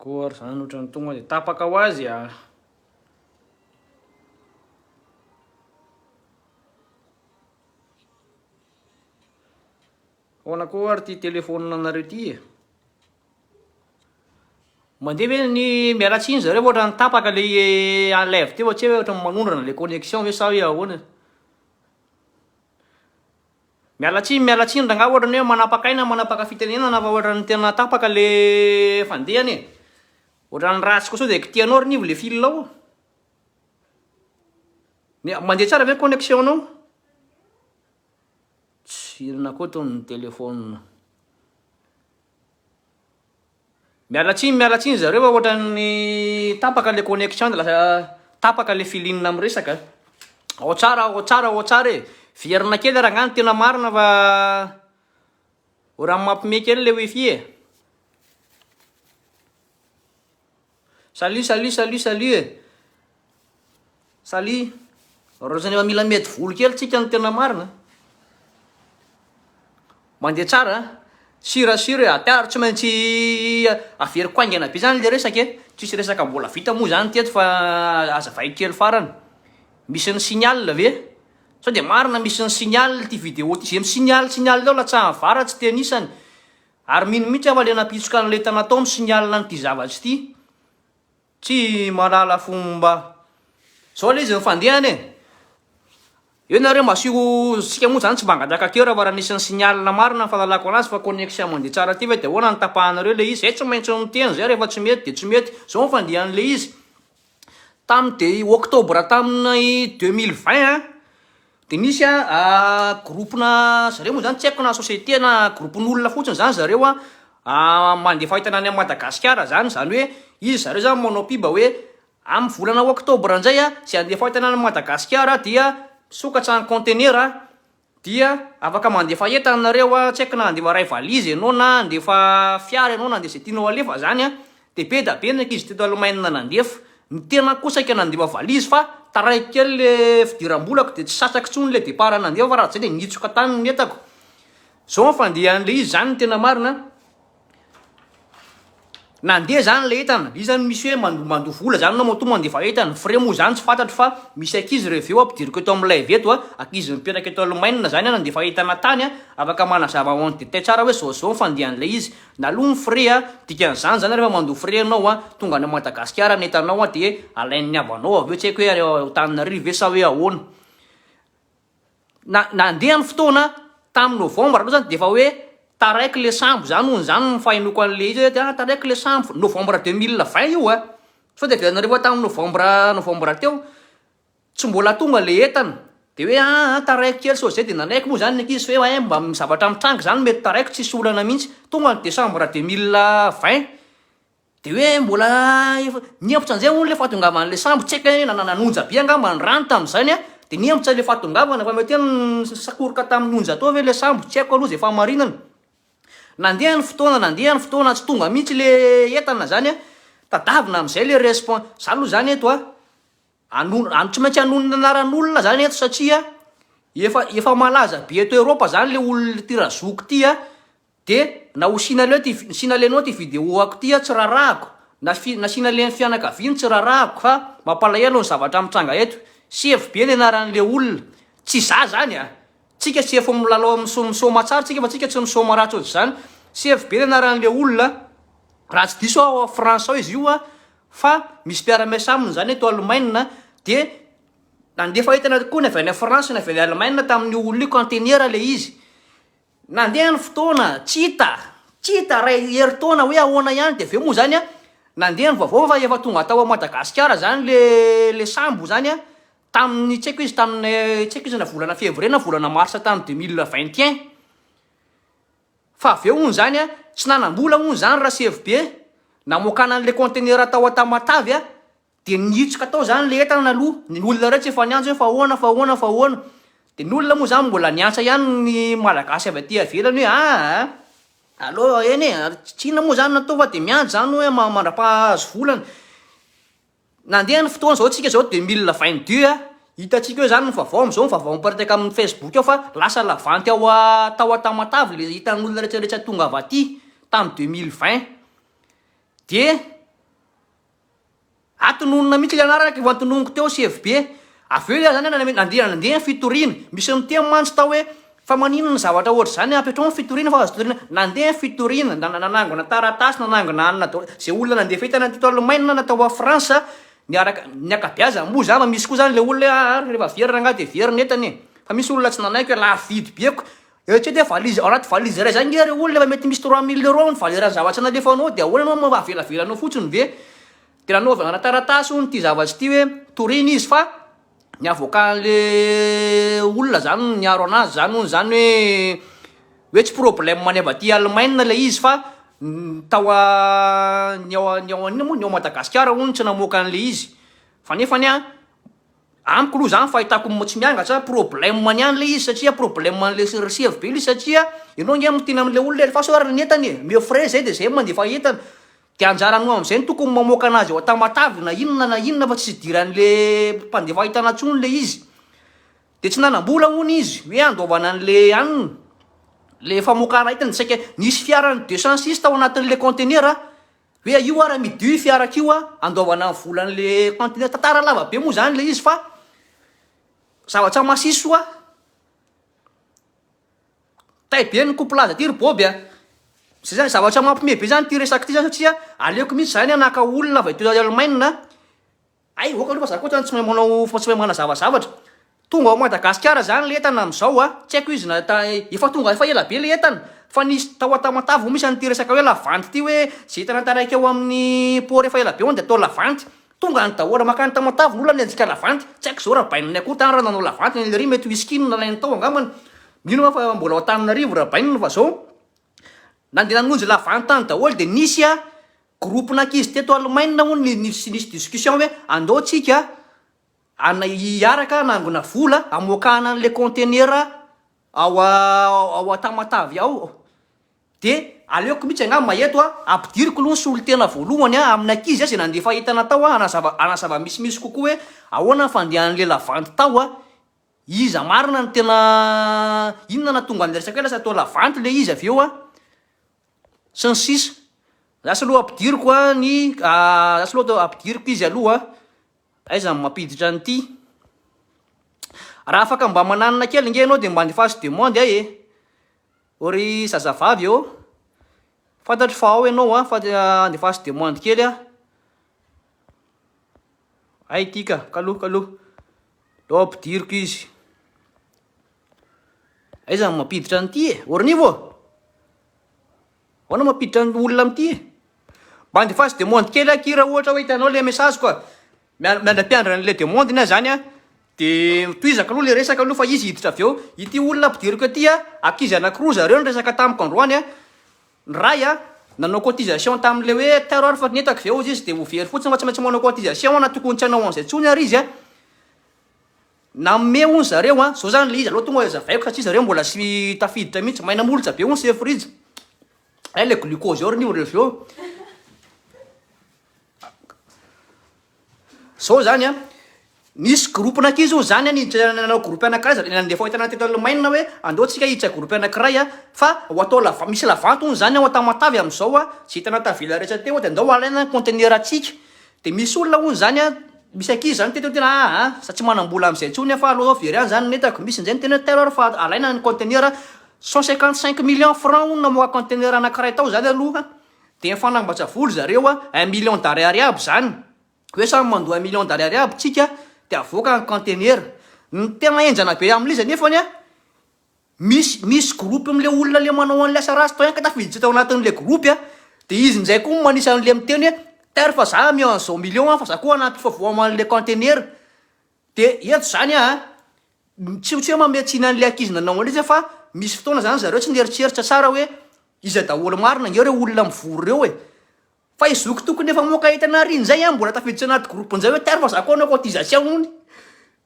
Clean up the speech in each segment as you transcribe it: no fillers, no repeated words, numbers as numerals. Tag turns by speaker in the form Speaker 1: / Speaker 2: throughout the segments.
Speaker 1: Akory zany ohatrany tonga dia tapaka ho azy a. Ahoana koa ary ty telefaonina anareo ty? Mandeha ve ny mialatsiny zareo ohatra ny tapaka le enlève teo tsy hoe ohatra manondrana le connexion ve sa hoe ahoana? Mialatsiny ranga ohatra ny hoe manapakaina manapaka fitenenana fa ohatra ny tena tapaka le fandehany e. Ohatra ny ratsy koa sao dia kitianao rinivo le fil ao. Mandeha tsara ve connexion anao? Tsirona koa tony telefaonina. Mialatsiny zareo fa ohatra ny tapaka le connexion dia lasa tapaka le filinina miresaka. Ao tsara e. Verina kely raha ngany tena marina fa raha mampime kely le wifi e. Salut e. Salut. Rosany efa mila mety volo kely tsika ny tena marina. Mandeha tsara sira e. Atiaro tsy maintsy averiko aingana be zany le resaka e. Tsisy resaka mbola vita moa zany teto fa azavay kely farany. Misy ny signal ve? Sao dia marina misy ny signal ty vidéo ty. Zay signal ao latsaha vara tsy tenisany. Ary mino mihitsy aho le napitsoka an'le tana tao amin'ny signal n'ity zavatsy ty. Tsy malala fomba. Zao le izy ny fandehany e. Eo nareo masio sika moa zany tsy mangataka keo raha nisy ny signal marina fahalalako anazy fa connexion mandeha tsara ty ve dia ahoana ny tapahanareo le izy. Zay tsy maintsy miteny zay rehefa tsy mety dia tsy mety. Zao ny fandehan'le izy. Tamin'ny oktobra tamin'ny 2020 a. Dia nisy groupena zareo moa zany tsy haiko na société na groupen'olona fotsiny zany zareo mandeha fahitana any Madagasikara zany hoe izy zareo zany manao piba hoe amin'ny volana oktobra indray zay andeha fahitana any Madagasikara dia sokatra ny conteneur dia afaka mandefa entana nareo tsy haiko na andefa ray valizy ianao na andefa fiara ianao na andefa izay tianao alefa zany dia be da be ndraiky izy teto Allemagne nandefa. Ny tena kosaka nandefa valizy fa taraiky kely le fidiram-bolako dia tsy sasaky tsony le départ nandefa fa raha zay dia nitsoka tany ny entako. Zao ny fandehan'le izy zany ny tena marina. Nandeha zany le entana. Izy zany misy hoe mandoa vola zany anao moto mandefa entana. Frais moa zany tsy fantatro fa misy ankizy reveo ampidiriko eto amin'ny live eto ankizy mipetraka eto Allemagne zany nandefa entana tany afaka manazava on détail tsara hoe zao ny fandehan'le izy. Na aloha ny frais dikan'izany zany rehefa mandoa frais anao tonga any Madagasikara ny entanao dia alain'ny avanao avy eo tsy haiko hoe Antananarivo ve sa hoe ahoana. Nandeha ny fotoana tamin'ny novambra aloha zany dia efa hoe taraiky le sambo zany hono zany fahinoko an'le izy taraiky le sambo novambra 2020 io sao dia velanareo tamin'ny novambra teo tsy mbola tonga le entana dia hoe taraiky kely sao zay dia nanaiky moa zany ny ankizy hoe mba zavatra mitrangy zany mety taraiky tsisy olana mihitsy tonga ny desambra 2020 dia hoe mbola niempotra an'izay hono le fahatongavan'le sambo tsy haiko nanonja be angamba ny rano tamin'izany dia niempotra le fahatongavana fa mety hoe nisakoroka tamin'ny onja tao ve le sambo tsy haiko aloha zay fahamarinana. Nandeha ny fotoana tsy tonga mihitsy le entana zany tadavina amin'izay le za aloha zany eto tsy maintsy hanonona anaran'olona zany eto satria efa malaza be eto Europa zany le olona ty razoko ty dia na ho sinalenao ty vidéo ako ty tsy rarahako na sinalen fianakaviany tsy rarahako fa mampalahelo ny zavatra mitranga eto. Sefo be ny anaran'le olona tsy za zany tsika tsy efa milalao misoma tsara tsika fa tsika tsy misoma ratsy ohatr'izany. Sefo be ny anaran'le olona raha tsy diso ao France ao izy io fa misy mpiara-miasa aminy zany eto Allemagne dia nandefa entana koa ny avy any France ny avy any Allemagne tamin'ny olona io conteneur le izy. Nandeha ny fotoana tsy hita ray herintaona hoe ahoana ihany dia aveo moa zany nandeha ny vaovao fa efa tonga tao Madagasikara zany le sambo zany tamin'ny tsy haiko izy na volana février na volana marsa tamin'ny 2021 fa aveo hono zany tsy nanam-bola hono zany raha sefo be namokana an'le conteneur tao Tamatavy dia nitsoka tao zany le entana aloha ny olona rehetra efa niantso hoe fa ahoana dia ny olona moa zany mbola niantsa ihany ny malagasy avy aty avelany hoe allo eny tsy inona moa zany natao fa dia miandry zany hoe mandra-pahazo volana. Nandeha ny fotoana zao tsika zao 2022 hitantsika hoe zany ny vaovao am'izao ny vaovao miparitaka amin'ny Facebook ao fa lasa lavanty tao Tamatavy le hitan'olona rehetrarehetra tonga avy aty tamin'ny 2020 dia Atononona mihitsy le anaraka vao antononiko teo CFB. Aveo le zany nandeha fitoriana. Misy miteny mantsy tao hoe fa maninona zavatra ohatry zany ampetrao fitoriana fa azo fitoriana. Nandeha fitoriana, nanangona taratasy, nanangona anona zay olona nandeha fitana tito Allemagne natao a France niaraka niakabiaza mbo za misy koa zany le olona rehefa verina angaty verina etany. Fa misy olona tsy nanaiko hoe lafo vidy beko. Tsy de valizy ao anaty valizy iray zany ngery olona efa mety misy 3000 € ny valeran'ny zavatra nalefanao dia ahoana anao mavelavelanao fotsiny ve? De nanaovana taratasy hono ty zavatsy ty hoe torina izy fa niavoakan'le olona zany niaro anazy zany hono zany hoe tsy problème maneva ty Allemagne le izy fa tao ny ao Madagasikara hono tsy namoaka an'le izy. Fa nefany amiko aloha zany fahitako tsy miangatra problème niany le izy satria problème an'le CFB le satria ianao nge miteny am'le olona fa soarana ny entany mieux frais zay de zay mandefa entana. De anjaranao am'izay tokony mamoaka anazy ao Tamatavy na inona fa tsy diran'le mpandefa entana ntsony le izy. De tsy nanambola hono izy hoe andovana an'le anina le famokana entana saika nisy fiara 206 tao anatin'le conteneur hoe io ara midio fiara kio andovana ny volan'le conteneur tantara lava be moa zany le izy fa zavatra masiso taibe ny couplaza ty riboby zay zany zavatra mampime be zany ty resaky ty zany satria aleoko mihitsy zany anaka olona avy to Allemagne ay oka aloha fa za koa zany tsy mahay manao fa tsy mahay manazavazavatra tonga ao Madagasikara zany le entana am'izao tsy haiko izy efa tonga efa ela be le entana fa nisy tao Tamatavy misy an'ty resaka hoe lavanty ty hoe zay entana taraiky eo amin'ny port efa ela be on de atao lavanty tonga ny daholo makany Tamatavy n'olona nianjika lavanty tsy haiko zao raha bainina akory tany raha nanao lavanty le ry mety whisky nalainy tao angambany mino fa mbola ao Antananarivo raha bainina fa zao nandeha nanonjy lavanty tany daholo de nisy groupe nakizy teto Allemagne hono nisy discussion hoe andao tsika hiaraka nangona vola amoakana an'le conteneur ao Tamatavy ao. De aleoko mihitsy angamba eto ampidiriko aloha ny solotena voalohany amin'ny ankizy zay nandefa entana tao anazava misimisy kokoa hoe ahoana fandehan'le lavanty tao iza marina ny tena inona natonga an'le resaka hoe lasa atao lavanty le izy aveo sy ny sisa. Zasa aloha ampidiriko zasa aloha ampidiriko izy aloha aiza mampiditra an'ity. Raha afaka mba mananina kely nge anao de mba andefaso demande ory zazavavy eo fantatry fa ao ianao fa andefaso demande kely ay tika kaloha leo ampidiriko izy aiza mampiditra an'ity orinivo ahoana mampiditra olona am'ty mba andefaso demande kely kira ohatra hoe hitanao le message koa miandra-piandra n'le demande ina zany de toizaka aloha le resaka aloha fa izy hiditra aveo ity olona ampidiriko aty akizy anakiroa zareo ny resaka tamiko androany ny ray nanao cotisation tam'le hoe terror fa netako veo izy de overy fotsiny fa tsy maintsy manao cotisation na tokony tsy hanao an'izay tsony ary izy namme hony zareo zao zany le izy aloha tonga zavaiko satria zareo mbola sy tafiditra mihitsy maina molotsa be hony se frige ay le glucose eo reny reveo zao zany nisy groupe nakizy zany nanao groupe anakiray nandefa entana teto Allemagne hoe andao tsika hiditra groupe anakiray fa ho atao misy lavanty hono zany ao Tamatavy am'izao zay hitana tavela rehetra teo de andao alaina conteneur atsika de misy olona hono zany misy akizy zany teto tena sa tsy manambola am'izay tsony fa aloha very any zany netako misy nzay tena terror fa alaina ny conteneur 155 millions francs hono namoaka conteneur anakiray tao zany aloha de mifanambatsa voly zareo 1 million d'ariary aby zany hoe samy mandoa 1 million d'ariary aby tsika de avoaka ny conteneur ny tena enjana be am'le izy nefany misy groupe am'le olona le manao an'le asa rasy tao ka tafiditra tao anatin'le groupe de izy nzay koa manisy an'le miteny hoe ter fa za mio an'izao million fa za koa anaty favoaman'le conteneur de eto zany tsy hoe mametsina an'le akizy nanao an'izy fa misy fotoana zany zareo tsy neritreritra tsara hoe izy daholo marina nge reo olona mivory reo fa izoky tokony efa moka entana riny zay mbola tafiditra anaty groupe nzay hoe ter fa za koa anao cotisation hony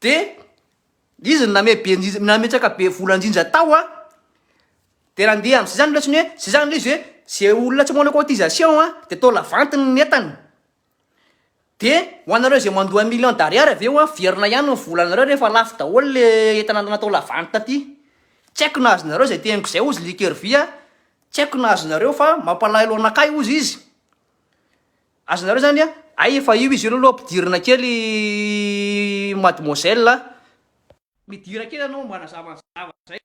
Speaker 1: de izy nametsaka be volan-jinja tao de nandeha am'zay zany loatsiny hoe zay zany le izy hoe zay olona tsy manao cotisation de tao lavantiny ny entany de ho anareo zay mandoa 1 million d'ariary aveo verina ihany ny volanareo rehefa lafo daholo le entana natao lavanty taty tsy haiko nazonareo zay teniko zay ozy likervia tsy haiko nazonareo fa mampalaelo anakay ozy izy azonareo zany a ay efa io izy io aloha ampidirina kely mademoiselle midira kely anao manazava zay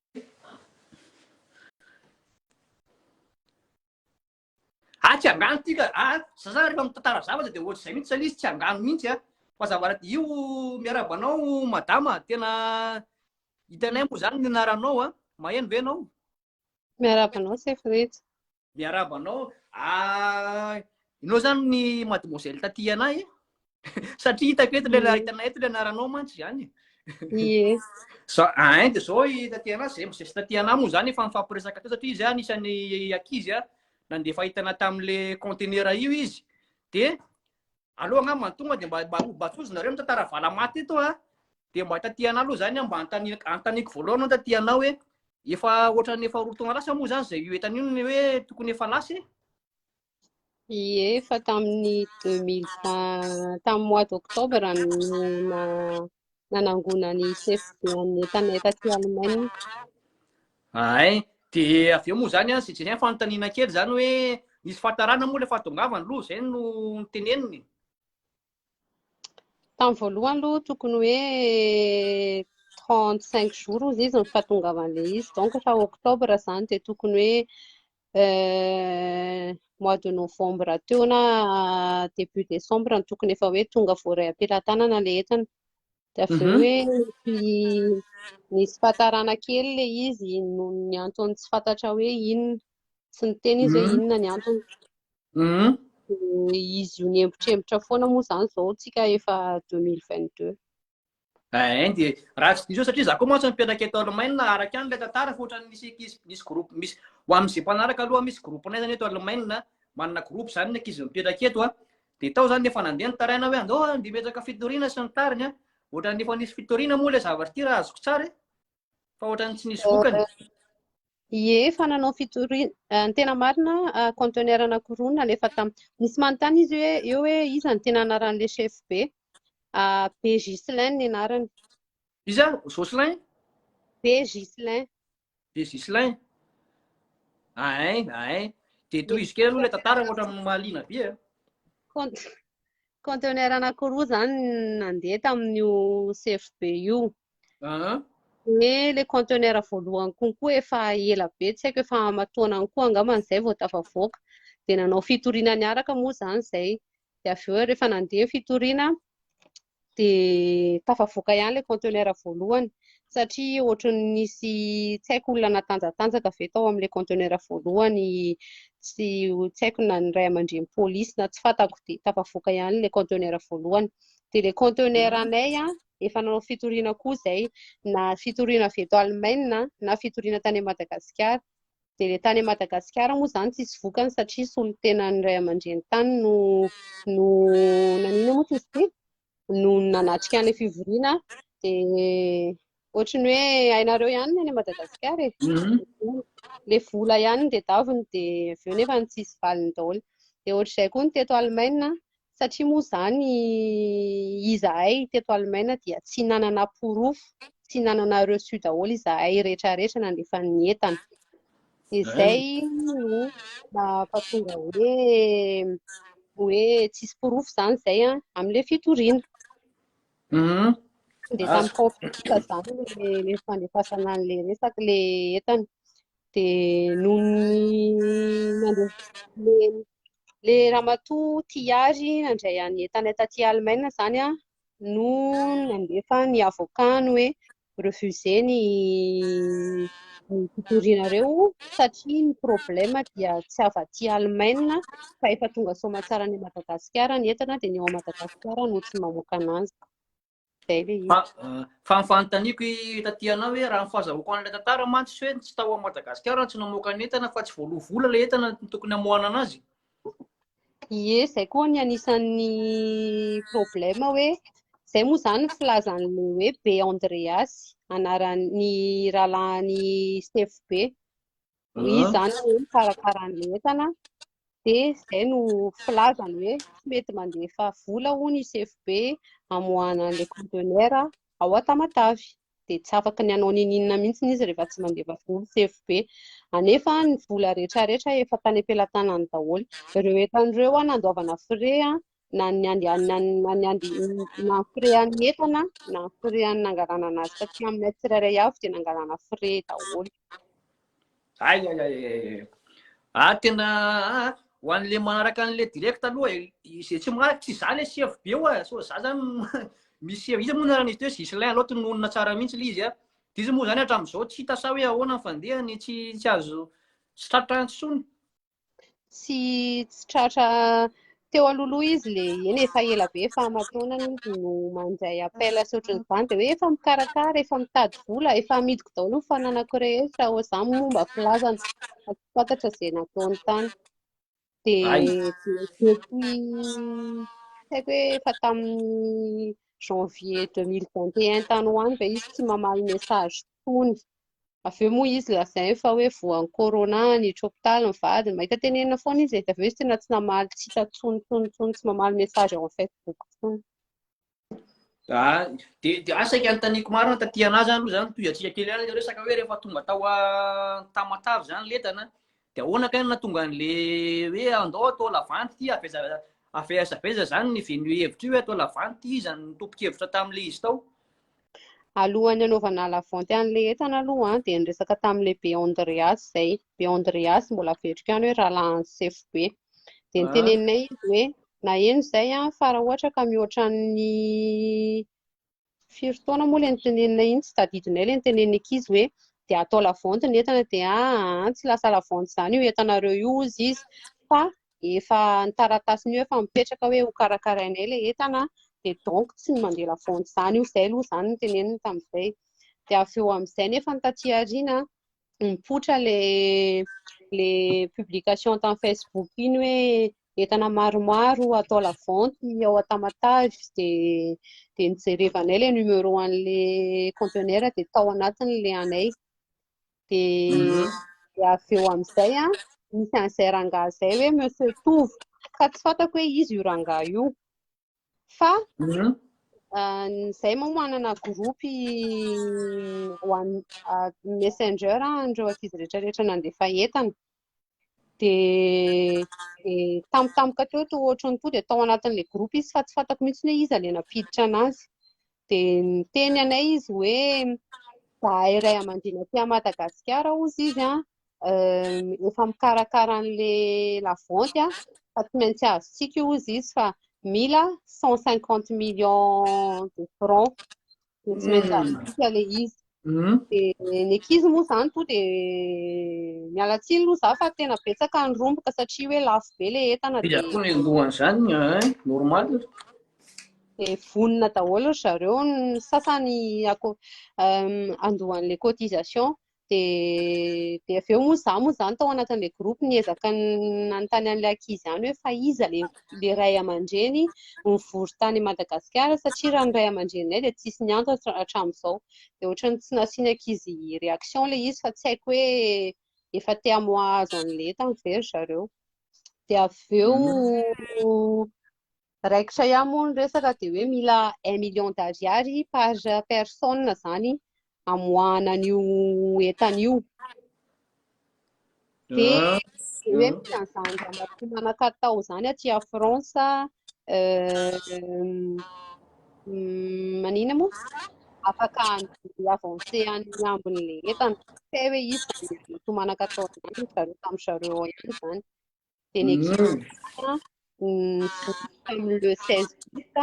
Speaker 1: tsy angano tika sasa rehefa mitantara zavatra de ohatry zay mihitsy zany izy tsy angano mihitsy fa zavaraty io miarabanao madama tena hitanay moa zany ny anaranao maheno ve anao
Speaker 2: miarabanao sefretsy
Speaker 1: miarabanao inao zany ny mademoiselle taty anay satria hitako eto le hitanay eto le anaranao mantsy zany
Speaker 2: ie
Speaker 1: de zao taty anay zay sy taty anay moa zany efa mifampiresaka teo satria izy anisan'ny ankizy nandefa hitana tam'le conteneur io izy de aloha angamba tonga de mba batsozonareo mitantara valamaty eto de mba taty anay aloha zany mba antaniko voalohany taty anao hoe efa ohatran'ny efa roa taona lasa moa zany zay io etan'io ny hoe tokony efa lasa
Speaker 2: ie fa tamin'ny 2020 tamin'ny mois d'octobre no nanangona ny CFB amin'ny entanay taty Allemagne.
Speaker 1: De avy eo moa zany sy zay fanontaniana kely zany hoe nisy fahatarana moa le fahatongavany aloha zay no teneniny
Speaker 2: tamin'ny voalohany aloha tokony hoe 35 jours izy ny fahatongavan'le izy donc fa octobre zany de tokony hoe mois de novembre teo na début décembre ny tokony efa hoe tonga voaray am-pelantanana le entana de avy eo hoe nisy fahatarana kely le izy no ny antony tsy fantatra hoe inona tsy ny teny izy hoe inona ny antony izy io niembotrembotra foana moa zany zao tsika efa 2022
Speaker 1: de raha tsy diso satria za koa mantsy mipetraka eto Allemagne araka any le tantara fa ohatrany misy groupe misy ho amin'izay mpanaraka aloha misy groupe nay zany eto Allemagne manana groupe zany ny ankizy mipetraka eto de tao zany efa nandeha nitaraina hoe andao andeha hipetraka fitoriana sy ny tariny ohatrany efa nisy fitoriana moa le zavatra ty raha azoko tsara fa ohatrany tsy nisy vokany
Speaker 2: ie fa nanao fitoriana ny tena marina conteneur anankiroa nalefa misy manontany izy hoe eo hoe iza ny tena anaran'le chef be B Gislain ny anarany
Speaker 1: iza Jocelyn
Speaker 2: B Gislain
Speaker 1: de to izy kely aloha le tantara ohatra mahaliana be
Speaker 2: conteneur anankiroa zany nandeha tamin'io CFB io le conteneur voalohany konkoa efa ela be tsy haiko efa amatoana koa angamba an'izay vao tafavoaka de nanao fitoriana niaraka moa zany zay de avy eo rehefa nandeha fitoriana de tafavoaka ihany le conteneur voalohany satria ohatran'ny nisy tsy haiko olona natanjatanjaka ve tao amin'le conteneur voalohany tsy haiko na ny ray aman-dreny polisy na tsy fantako de tafavoaka ihany le conteneur voalohany de le conteneur anay efa nanao fitoriana koa zay na fitoriana avy eto Allemagne na fitoriana tany Madagasikara de le tany Madagasikara moa zany tsisy vokany satria solon-tenan'ny ray aman-dreny tany no nanina moa izy no nanatrika an'le fivoriana de ohatrany hoe hainareo ihany any Madagasikara le vola ihany de daviny de avy eo nefa tsisy valiny daholo de ohatr'izay koa ny teto Allemagne satria moa zany izahay teto Allemagne dia tsy nanana porofo tsy nanana reçu daholo izahay rehetrarehetra nandefa ny entana izay no mampatonga hoe tsisy porofo zany zay amin'le fitoriana de tamin'ny confika zany le fandefasana an'le resaky le entana de le ramatoa Tiary nandray any entanay taty Allemagne zany no nandefa ny avocat hoe refusé ny fitorianareo satria ny problème dia tsy afa-ty Allemagne fa efa tonga soamantsara ny Madagasikara ny entana de ny ao Madagasikara no tsy mamoaka ananjy zay le izy
Speaker 1: fa mifanontaniako taty anao hoe raha fahazahoako an'ilay tantara mantsy hoe tsy tao a Madagasikara tsy namoaka ny entana fa tsy voalovola le entana tokony hamoahana anazy
Speaker 2: ie zay koa ny anisan'ny problème hoe zay moa zany filazan'le hoe be Andreas anaran'ny rahalahin'ny CFB izy zany hoe karakaran'le entana de zay no filazany hoe tsy mety mandefa vola hono i CFB amoahana an'le conteneur ao Tamatavy de dia tsy afaka ny hanao ninina mihitsy izy rehefa tsy mandeva vola CFB. Anefa ny vola rehetrarehetra efa tany am-pelatanany daholo. Ireo entan'ireo nandoavana frais na frais an'ny entana na frais an'ny nangalana anazy satria amin'ny tsirairay avy dia nangalana frais daholo.
Speaker 1: Tena ho an'le manaraka an'le direct aloha izay tsy maraka tsy za le CFB io so za zany misy izy moa narana izy teo Gislin aloha nonona tsara mihitsy le izy izy moa zany hatramin'izao tsy hita sa hoe ahoana ny fandehany tsy azo tsy tratra antsony.
Speaker 2: Tsy tratra teo alohaloha izy le eny efa ela be efa amataonany izy no mandray appel sy ohatran'izany dia hoe efa mikarakara efa mitady vola efa amidiko daholo ny fananako rehetra izany momba filazana tsy fantatra izay nataony tany dia depuis haiko hoe efa tamin'ny janvier 2021 tany ho any fa izy tsy mamaly message tony. Avy eo moa izy lazainy fa hoe voan'ny corona niditra hôpitaly ny vadiny mahita tenenina foana izy avy eo izy tena tsy namaly tsy hita tsony tsy mamaly message ao Facebook tsony.
Speaker 1: Dia asaky antaniko marina taty anazy aloha zany toy atsika kely any resaka hoe rehefa tonga tao Tamatave zany letana dia ahoana kay nahatonga an'le hoe andao atao lavanty ty aveza zany ny veno hevitra hoe atao lavanty izy ny tompo-kevitra tamin'le izy tao.
Speaker 2: Alohan'ny anaovana lavanty an'le entana aloha dia niresaka tamin'le be Andreas izay. Be Andreas mbola vetrika any hoe rahalahin'ny CFB dia niteneninay izy hoe na eno izay fa raha ohatra ka mihoatra ny firy taona moa ilay niteneninay iny tsy tadidinay ilay niteneniny ankizy hoe dia atao lavanty ny entana dia tsy lasa lavanty izany io entanareo io izy fa efa ny taratasiny io efa mipetraka hoe ho karakarainay ilay entana dia donc tsy mandeha lavanty izany io izay aloha izany niteneniny tamin'izay. Dia avy eo amin'izay nefa ny taty aoriana mipoitra le publication tamin'ny Facebook iny hoe entana maromaro atao lavanty ao Tamatave dia nijerevanay ilay numéro an'le conteneur dia tao anatiny ilay anay dia avy eo amin'izay misy an'izay rangahy izay hoe Monsieur Tovo ka tsy fantako hoe izy io rangahy io fa izay moa manana groupy messenger andreo ankizy rehetrarehetra nandefa entana dia tampotampoka teo ohatran'ny to dia tao anatin'ilay groupy izy fa tsy fantako mihitsy hoe izy alena piditra anazy dia niteny anay izy hoe zahay iray aman-dreny aty Madagasikara ozy izy efa mikarakara an'ilay lavanty fa tsy maintsy azontsika io ozy izy fa mila 150 millions de francs dia tsy maintsy azontsika ilay izy. Dia ny ankizy moa izany to dia miala tsiny aloha za fa tena betsaka ny romboka satria hoe lafo be ilay entana
Speaker 1: dia koa ny lohan'izany normal
Speaker 2: dia vonona daholo ry zareo ny sasany andohan'ilay cotisation dia avy eo moa izany tao anatin'ilay groupe niezaka nanontany an'ilay ankizy ihany hoe fa iza ilay ray aman-dreny mivory tany Madagasikara satria raha ny ray aman-dreninay dia tsisy ny anto hatramin'izao dia ohatrany tsy nasiany ankizy réaction ilay izy fa tsy haiko hoe efa te hamoazo an'ilay entana ve ry zareo. Dia avy eo raikitra ihany moa ny resaka dia hoe mila 1 million d'ariary par personne izany amoahana an'io entana io dia hoe misy an'izany ramatoa manan-katao izany aty a France manina moa afaka avancé any ambon'ilay entana tsy hoe izy ramatoa manan-katao izany zareo tamin'ny zareo ao ihany izany dia ny tamin'ny le 16 août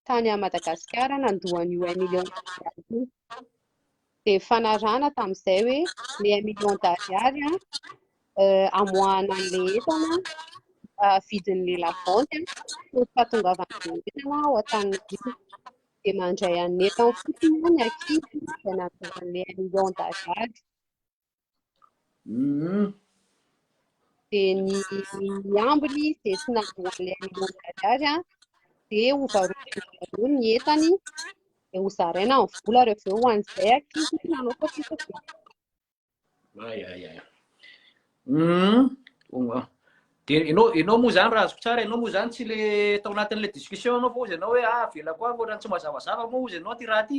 Speaker 2: tany a Madagasikara nandohan'io 1 million d'ariary dia fanarahana tamin'izay hoe ny 1 million d'ariary amoahana an'ilay entana vidin'ilay lavanty ny fahatongavan'ilay entana ao Antananarivo dia mandray an'ny entana fotsiny ny ankizy izay nandohan'ilay 1 million d'ariary. Dia ny ambiny dia tsy nandohan'ilay 1 million d'ariary dia hovaroan'izareo ny entany dia hozaraina ny vola rehefa eo ho an'izay ankizy nanao cotisation.
Speaker 1: Dia ianao moa zany raha azoko tsara ianao moa zany tsy le tao anatin'ilay discussion anao fa ozy ianao hoe velako avy ohatrany tsy mazavazava moa ozy ianao ty raha ty.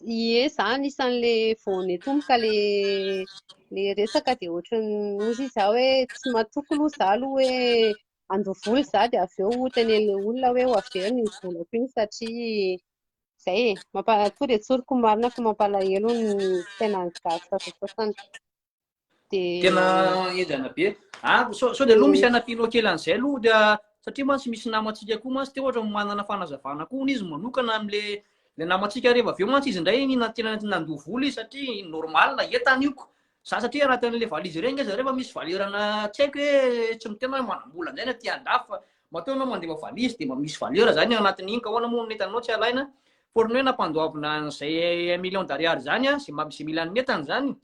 Speaker 2: Ie, zany isan'le voanetomboka le resaka dia ohatran'ny ozy izy hoe tsy matoky aloha za aloha hoe andoha voly za dia avy eo tenenina olona hoe ho averina iny volako iny satria izay e, tonga dia tsoriko marina fa mampalahelo ny fiainan'ny gasy sasasasany.
Speaker 1: Tena edana be. Sao dia aloha misy anampianao kely an'izay aloha dia satria mantsy misy namantsika koa mantsy te ohatra manana fanazavana koa izy manokana am'le namantsika rehefa avy eo mantsy izy indray tena nandoha voly izy satria normal entana io. Satria anatin'le valizy ireny izy rehefa misy valirana tsy haiko hoe tsy mitena manambola an'izay na ty andafy fa mateo anao mandefa valizy dia misy valera zany anatin'iny ka ahoana moa ny entanao tsy alaina. Por ny hoe nampandoavina an'izay 1 million d'ariary zany sy mampisy milan'ny entana zany.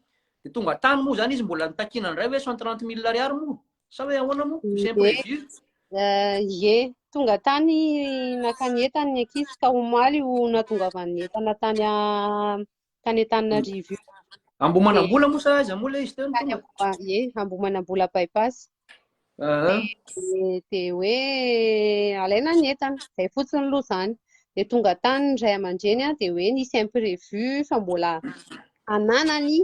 Speaker 1: Dia tonga tany moa zany izy mbola nitakina indray hoe 130 000 ariary moa sa hoe ahoana moa c'est imprévu.
Speaker 2: Ie, tonga tany nakany entana ny ankizy ka omaly io natongavany entana tany Antananarivo.
Speaker 1: Ambomanambola moa sa aiza moa le izy teo tonga?
Speaker 2: Ie, Ambomanambola bypass. Dia hoe alaina ny entana, izay fotsiny aloha zany. Dia tonga tany ny ray aman-dreny dia hoe nisy imprévu fa mbola ananany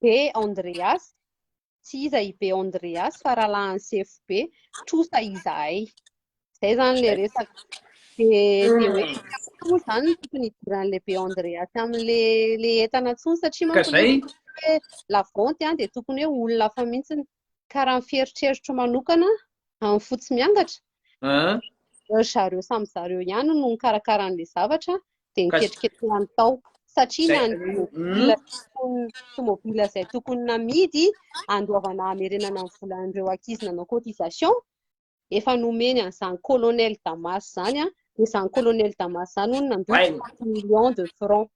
Speaker 2: be Andreas, tsy iza i be Andreas fa rahalahy ny CFB trosa izahay. Izay zany le resaka. Dia hoe moa zany ny tokony hidiran'le be Andreas amin'le entana intsony satria manko hoe la vente dia tokony hoe olona hafa mihitsy ka raha ny fieritreritro manokana amin'ny fotsy miangatra zareo samy zareo ihany no mikarakaran'le zavatra dia niketriketrehany tao satria na tomobila izay tokony namidy andoavana hamerenana amin'ny volan'ireo ankizy nanao cotisation efa nomeny an'izany colonel Damas zany dia izany colonel Damas zany hono nandoa 30 millions de francs.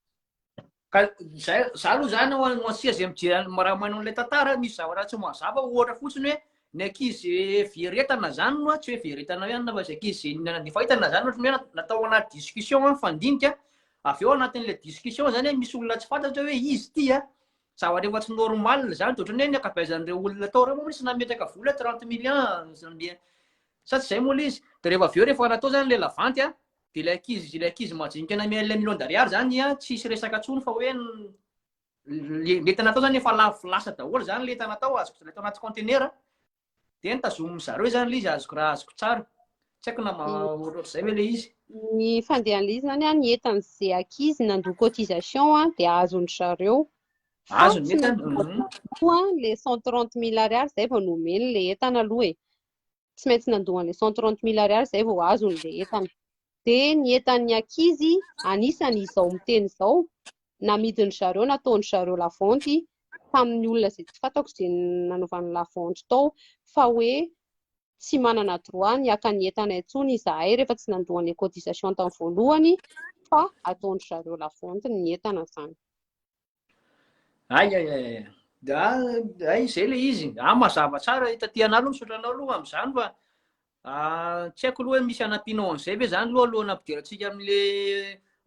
Speaker 1: Za aloha zany ho antsika izay mijery raha manao an'ilay tantara misy zavatra tsy mazava ohatra fotsiny hoe ny ankizy veretana zany no tsy hoe veretana ihany fa izy ankizy nandefa entana zany ohatran'ny hoe natao anaty discussion mifandinika avy eo anatin'ilay discussion zany misy olona tsy fantatra hoe izy ty zavatra efa tsy normal zany dia ohatran'ny hoe ny akabeazan'ireo olona tao raha moa misy nametraka vola 30 millions sa tsy izay moa ilay izy. Dia rehefa avy eo rehefa natao zany ilay lavanty dia ilay ankizy majinika na ilay million d'ariary zany tsisy resaka intsony fa hoe l'entana tao zany efa lasa daholo zany l'entana tao azoko atao anaty conteneur dia nitazominy zareo zany ilay izy azoko raha azoko tsara tsy haiko na ohatr'izay hoe ilay izy.
Speaker 2: Ny fandehan'ilay izy zany ny entan'izay ankizy nandoa cotisation dia azony zareo.
Speaker 1: Azony entana
Speaker 2: le 130 000 ariary izay vao nomeny le entana aloha e. Tsy maintsy nandoa le 130 000 ariary izay vao azony le entana. Dia ny entan'ny ankizy anisany izao miteny izao namidiny zareo nataony zareo lavanty tamin'ny olona izay tsy fantako izay nanaovany lavanty tao fa hoe tsy manana droit ny haka ny entana intsony izahay rehefa tsy nandoa ny cotisation tamin'ny voalohany fa ataony zareo lavanty ny entana zany.
Speaker 1: Izay ilay izy mazava tsara itaty-anao aloha misotranao aloha amin'izany fa tsy haiko aloha hoe misy anampianao an'izay ve zany aloha nampidirantsika amin'le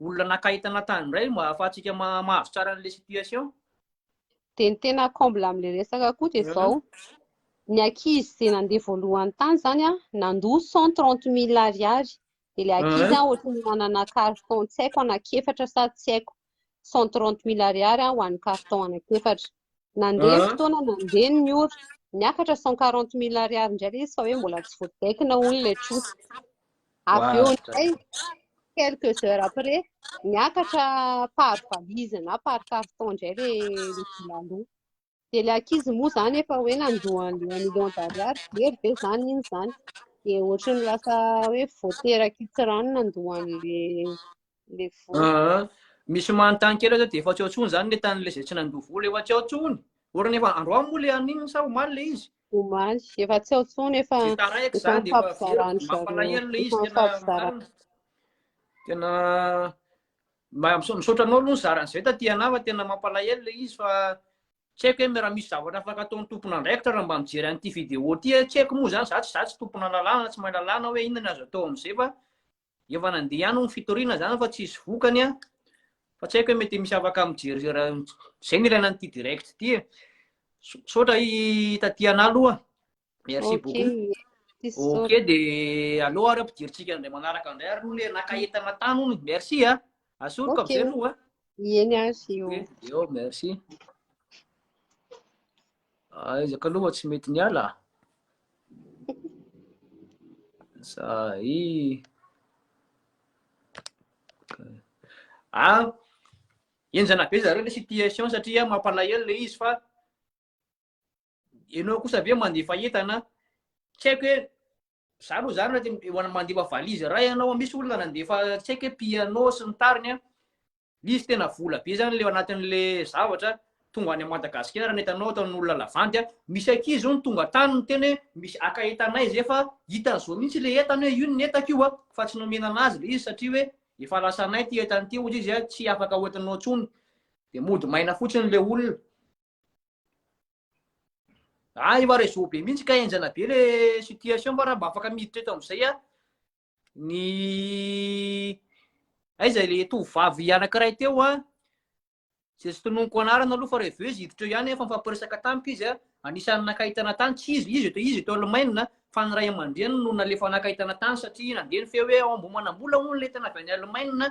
Speaker 1: olona naka-entana tany indray mba ahafahantsika mahazo tsara an'ilay situation.
Speaker 2: Dia ny tena comble amin'ilay resaka koa dia izao ny ankizy izay nandeha voalohany tany zany nandoa 130 000 ariary dia ilay ankizy ohatran'ny manana carton tsy haiko anakefatra sa tsy haiko 130 000 ariary ho an'ny carton anakefatra. Nandeha fotoana nandeha ny ora niakatra 140 000 ariary indray ilay izy fa hoe mbola tsy voadaikina hono ilay trosa. Avy eo indray quelques heures après niakatra pary valizy na pary carton indray ilay vilaloha. Dia ilay ankizy moa zany efa hoe nandoa ny 1 million d'ariary very be zany iny zany. Dia ohatran'ny lasa hoe voatera kitsirano nandoa an'ilay vola.
Speaker 1: Misy manontany kely dia efa tsy ao intsony zany entan'ilay izay tsy nandoa vola efa tsy ao intsony. Ohatrany efa androany moa ilay an'iny sa omaly ilay izy?
Speaker 2: Omaly, efa tsy ao intsony efa
Speaker 1: mampalahelo ilay izy tena misotranao aloha ny zaran'izay taty-anà fa tena mampalahelo ilay izy fa tsy haiko hoe raha misy zavatra afaka ataon'ny tompon'andraikitra raha mba mijery an'ity vidéo ty tsy haiko moa zany za tsy tompona lalàna tsy mahay lalàna hoe inona ny azo atao amin'izay fa efa nandeha ihany ny fitoriana zany fa tsisy vokany fa tsy haiko hoe mety misy afaka mijery izay ny ilaina an'ity direct ty sotra taty-anà aloha. Merci beaucoup. Ok dia allo ary ampidiritsika indray manaraka indray ary no le naka-entana tany hono. Merci Asoloka am'zay aloha.
Speaker 2: Eny azy io.
Speaker 1: Eo, merci. Izaka aloha tsy mety niala. Zay. Enjana be zareo le situation satria mampalahelo le izy fa ianao kosa ave mandefa entana tsy haiko hoe za aloha zany raha mandefa valizy ray ianao misy olona nandefa tsy haiko hoe piano sy ny tariny izy tena vola be zany le anatin'le zavatra tonga any Madagasikara netanao ataon'olona lavandy misy ankizy zao ny tonga tany ny teny misy aka entanay zay fa hitan'izao mihitsy le entana hoe io ny entako io fa tsy nomena anazy le izy satria hoe efa lasanay ty entany ty ozy izy tsy afaka hoentinao tsony de mody maina fotsiny le olona. Efa réseau be mihitsy ka enjana be le situation fa raha mba afaka miditra eto am'izay ny aiza le tovovavy anankiray teo zay tsy tononoko anarana aloha fa rehefa izy hiditra eo ihany efa mifampiresaka tampoka izy anisan'ny nakaitana tany tsy izy eto Allemagne fa ny ray aman-dreny no nalefa nakaitana tany satria nandeha ny feo hoe mbo manambola hono le tena avy any Allemagne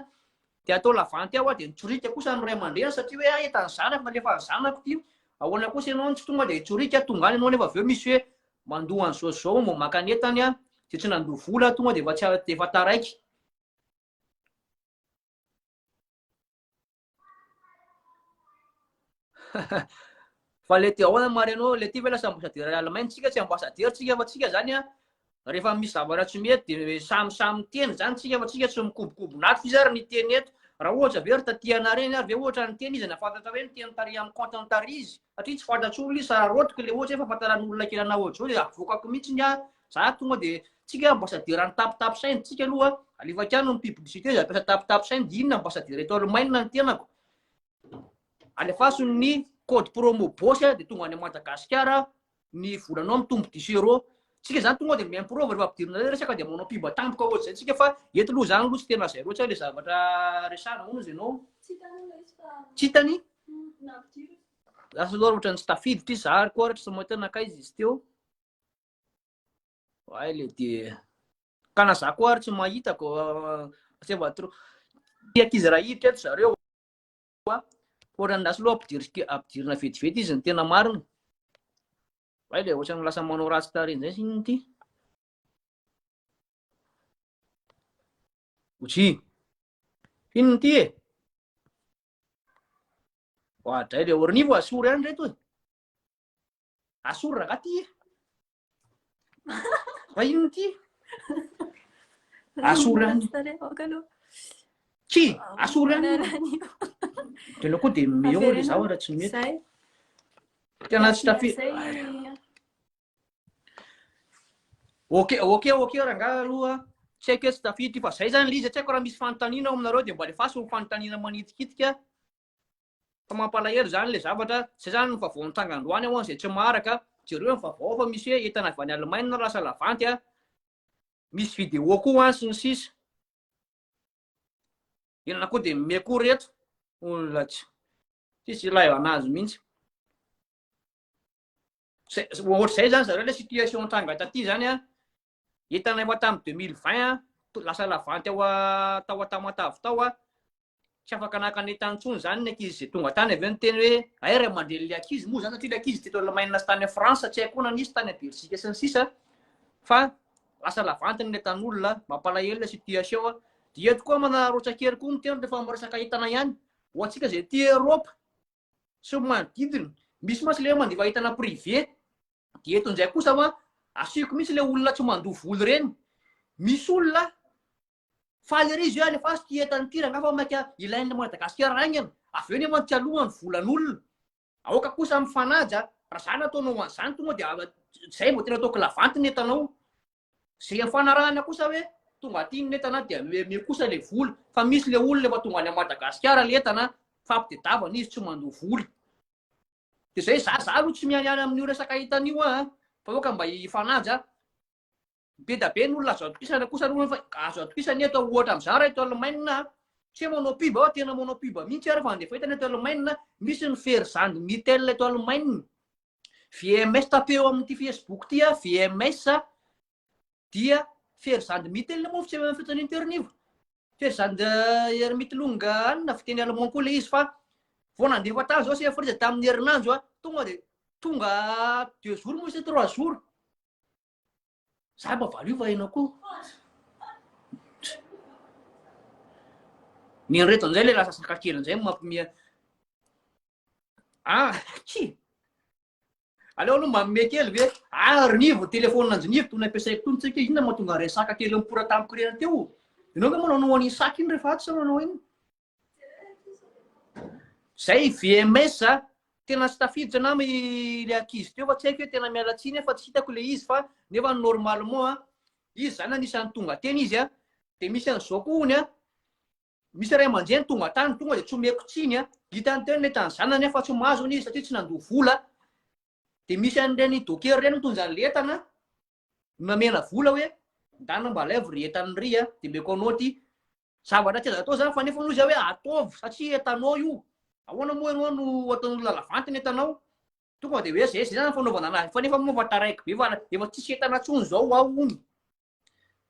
Speaker 1: de atao lavanty aho de nitsorika kosa ny ray aman-dreny satria hoe entany zanako nalefa ny zanako ty ahoana kosa ianao tsy tonga de tsorika tonga any ianao nefa aveo misy hoe mandoa ny zao mo maka ny entany de tsy nandoa vola tonga de efa taraiky. Fa le ty ahoana marenao le ty ve lasa ambassadeur Allemagne tsika tsy ambassadeur tsika fa tsika zany rehefa misy zavatra tsy mety de samy teny zany tsika fa tsika tsy mikobokobonaty izy ary ny teny eto raha ohatra very tatiana reny ary ve ohatra ny teny izy nafantatra hoe ny teny tary amin'ny compte tary izy satria tsy fantatry olona izy sararotiko le ohatra efa fantaran'olona kelana ohatr'zao de avokako mihitsy za tonga de tsika ambassadeur ny tapitapy sainy tsika aloha alefaka any ny publicité za ampiasa tapitapy sainy de inona ambassadeur eto Allemagne ny tenako alefaso ny code promo boss de tonga any Madagasikara ny volanao mitombo 10 € tsika zany tonga de miimprove rehefa ampidirina resaka de manao piba tampoka ohatr'izay tsika fa eto aloha zany aloha tsy tena zay loatra le zavatra resana hono izy ianao tsy hitany asa loha ohatrany tsy tafiditra izy zary koa ohatra tsy mahita nakaizy izy teo le de kana za koa ary tsy mahitako tsy vatro ankizy raha hiditra eto zareo ohatrany lasa loha ampidirina vetivety izy ny tena marina le ohatrany lasa manao ratsy tariny zay iny ty ozy ino ty dray le orinivo asory any reto asory raha ty fa ino ty asory any tsy asory any tena koa de meo le zavatra tsy mety tena tsy tafi ok rangah aloha tsy haiko hoe tsy tafiditra fa zay zany le izy tsy haiko raha misy fanontaniana ao aminareo de mba alefaso ho fanontaniana manitikitika fa mampalahelo zany le zavatra zay zany fa vao nitanga androany aho zay tsy maharaka jereo ny vavao fa misy hoe entana avy any Allemagne na lasa lavanty misy vidéo koa sy ny sisa inona koa de meko reto olona tsisy ilay anazy mihitsy ohatr'izay zany zareo le situation tranga taty zany entana efa tamin'ny 2020 lasa lavanty tao Tamatavy tao tsy afaka nakany entany tsony zany ny ankizy zay tonga tany avy ny teny hoe ay ray aman-dreny le ankizy moa zany satria le ankizy teto Allemagne sy tany France tsy haiko na nisy tany a Belzika sy ny sisa fa lasa lavanty ny entan'olona mampalahelo le situation de eto koa manarotra kely koa miteny rehefa miresaka entana ihany ho antsika zay ty Europe sy manodidina misy masy le mandefa entana privé de eto nzay kosa asiko misy le olona tsy mandoa voly reny misy olona faly ry izy io alefa ty entany ty rangafa maika ilain'ny Madagasikara agny aveo nefa tsy alohany volan'olona aoka kosa mifanaja raha zany ataonao an'izany tonga de zay vao tena ataoko lavanty ny entanao zay fanarahana kosa hoe tonga ty ny entana de me kosa le voly fa misy le olona efa tonga any Madagasikara le entana fampitediavana izy tsy mandoa voly de zay za aloha tsy miany amin'io resaka entan'io fa oka mba ifanaja be da be ny olona azo atokisana kosa fa azo atokisana eto ohatra am'izany raha eto Allemagne tsy manao piba tena manao piba mihitsy ary fa andefa entana eto Allemagne misy ny ferzandy mitel eto Allemagne VMS tapeo amin'ity Facebook ty VMS dia ferzandy mitel moa tsy amin'ny fitany internivo zany ermity longa anina fiteny allemand koa le izy fa vao nandefa tany zao chef de tamin'ny herinandro tonga 2 jours moa sy 3 jours za mba valiova ina koa ny reto an'izay le lasa sakakely an'izay mampimia tsy aleo aloha magnome kely ve rinivo telefôna anjinivo tony ampiasaiko tony tsika inona mahatonga resaka kely mipora tamiko rena teo ianao nga manao an'iny saky iny rehefa aty sa manao iny zay VMS tena tsy tafiditra na le ankizy teo fa tsy haiko hoe tena mialatsiny fa tsy hitako le izy fa nefa normalement izy zany anisan'ny tonga teny izy de misy an'izao koa ony misy ray aman-dreny tonga tany tonga de tsy omeko tsiny hitany teny le tany zanany fa tsy mahazo ny izy satria tsy nandoha vola de misy an'ireny doker reny mitondra ny letana mamena vola hoe ndana mba lèvre entany ry de meko anao ty zavatra tsy azo atao zany fa nefa nozy hoe ataovy satria etanao io ahoana moa ianao no ataon'olona lavanty ny etanao tonga de hoe zay zany fanaovana anazy fa nefa moa taraiky be fa efa tsisy entana tsony zao ao ony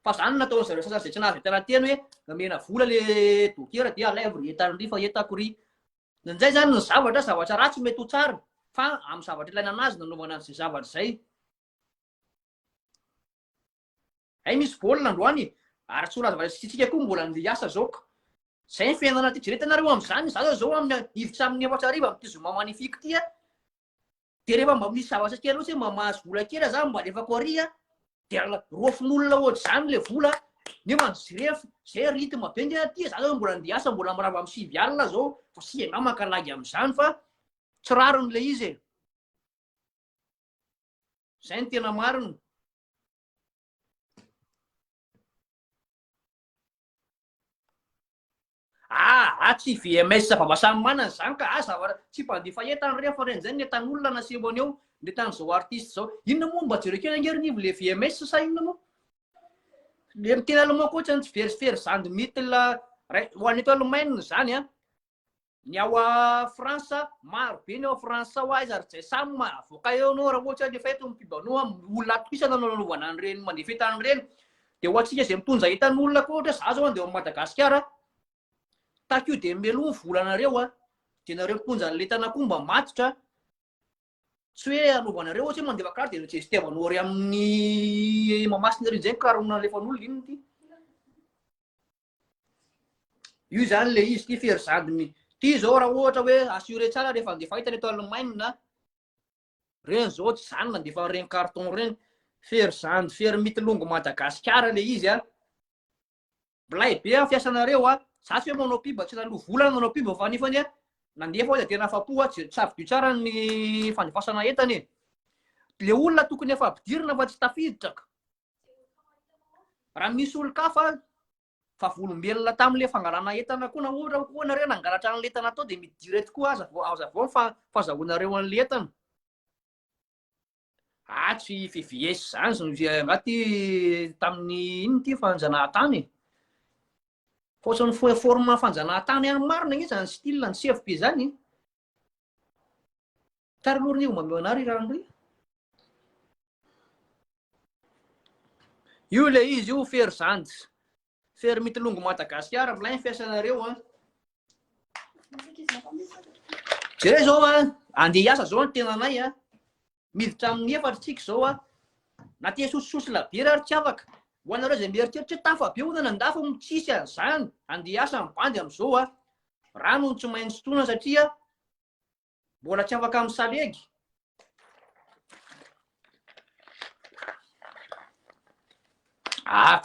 Speaker 1: fa zany nataony zareo sasany zay tsy nahazo entana teny hoe namena vola le dokera de lèvre entany ry fa etako ry nzay zany ny zavatra ratsy mety ho tsara fa amin'ny zavatra ilaina anazy nanaovana an'izay zavatra zay misy baolina androany ary tsy olaza sitsika koa mbola andeha hiasa zaoko zay ny fiainana ty jeretanareo am'izany za zao amin'ny hivitra amin'ny efatra ariva am'ty zoma magnifique ty de rehefa mba misy zavatra kely ohatsy mba mahazo vola kely za mba lefako ary de rofin'olona ohatry zany le vola nefa zay rythme be nde ty za zao mbola andeha hiasa mbola mirava amin'ny 6 alina zao fa si nga makalagy am'izany fa tsy rarony le izy zay ny tena mariny tsy VMS vavasamy manana zany ka zavatra tsy mpandefa entany rehefa reny zay ny etan'olona naseho aneo le tany zao artiste zao inona moa mba jereo kely angerinivo le VMS sa inona moa le miteny allemand koa tsy tsy verifier zandy mitla ho an'eto Allemagne zany ny ao France maro be ny ao France ao aiza ary zay samy mahavoaka eo anao raha ohatra lefa eto mipibanao olona atokisana nanaovana an'ireny mandefa entan'ireny de ho atsika zay mitondra etan'olona koa ohatra za zao andeha ao Madagasikara takio de melo volanareo de nareo mitondra letana koa mba matitra tsy hoe anaovanareo ohatsy mandefa kara de tsy fitiavanao ry amin'ny mamasina reny zay karona alefan'olona iny ty io zany le izy ty ferzandy ty zao raha ohatra hoe assuré tsara rehefa andefa hitany eto Allemagne na reny zao tsy zany nandefa reny carton reny ferzandy fermitlongo Madagasikara le izy blay be fiasanareo za tsy hoe manao piba tsy nalo volana manao piba fa nefany nandefa de tena afapo tsy safidio tsara ny fandefasana entany le olona tokony efa ampidirina fa tsy tafiditra raha misy olo-kafa fa volombelona tam'le fangalana entana koa na ohatra koa nareo nangalatra an'le entana atao de midiry eto koa aza vao fahazahoanareo an'le entana tsy VVS zany ngaty tamin'ny iny ty fanjanahantany fotsiny forme fanjanahantany any marina iny zany style ny CFP zany tsara loriny io mameo anary rahandry io le izy io ferzandy fermitlongo Madagasikara milay ny fiasanareo jere zao andeha hiasa zao ny tenanay miditra amin'ny efatra tsika zao na tia sosososy labiera ary tsy afaka ho anareo zay mieritreritra tafa be ona nandafo mitsisy an'izany andeha hiasa mibandy am'izao rano tsy maintsy tona satria mbola tsy afaka amin'ny salegy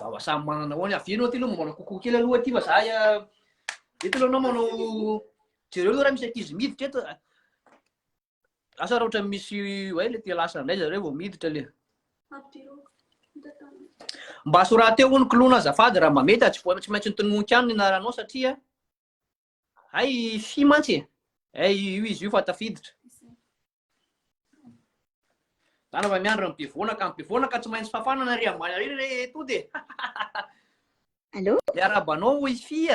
Speaker 1: vavasamy manana ahoany avianao ty aloha manao kokoa kely aloha ty fa za eto aloha anao manao jereo aloha raha misy ankizy miditra eto asa raha ohatra misy le te lasa ndray zareo vao miditra le mba sorateo ony kilona azafady raha mamety tsy maintsy nitononoky any ny anaranao satria fi mantsy io izy io fa tafiditra zany fa miandro mipivonaka tsy maintsy fafanana ry ambany ary re tody
Speaker 3: Allô?
Speaker 1: Miarabanao wifi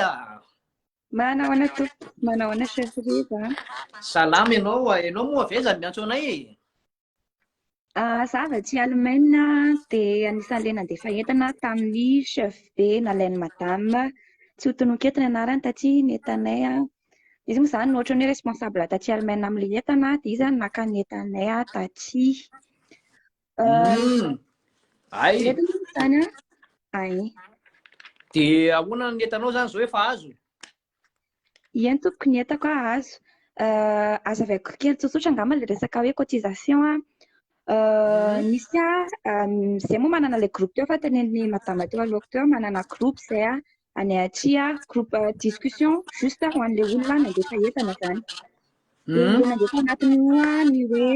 Speaker 3: Manaona chef Riva.
Speaker 1: Salama ianao moa aveza miantso anay
Speaker 3: Za aty Allemagne dia anisan'ilay nandefa entana tamin'ny chef be nalain'ny madame tsy ho tononkety ny anarany taty ny entanay izy moa zany ohatra ny responsable taty Allemagne amin'ilay entana dia izy naka ny entanay taty
Speaker 1: Ay,
Speaker 3: zany ay
Speaker 1: dia ahoana ny entanao zany zao efa azo?
Speaker 3: Ien tompoko ny entako azo azavaiko kely tsotsotra angamba le resaka hoe cotisation nisy zay moa manana le groupe teo fa teneniny madama teo alohako teo manana groupe zay any aty groupe discussion juste ho an'le olona nandefa entana zany dia nandefa anatiny io ny hoe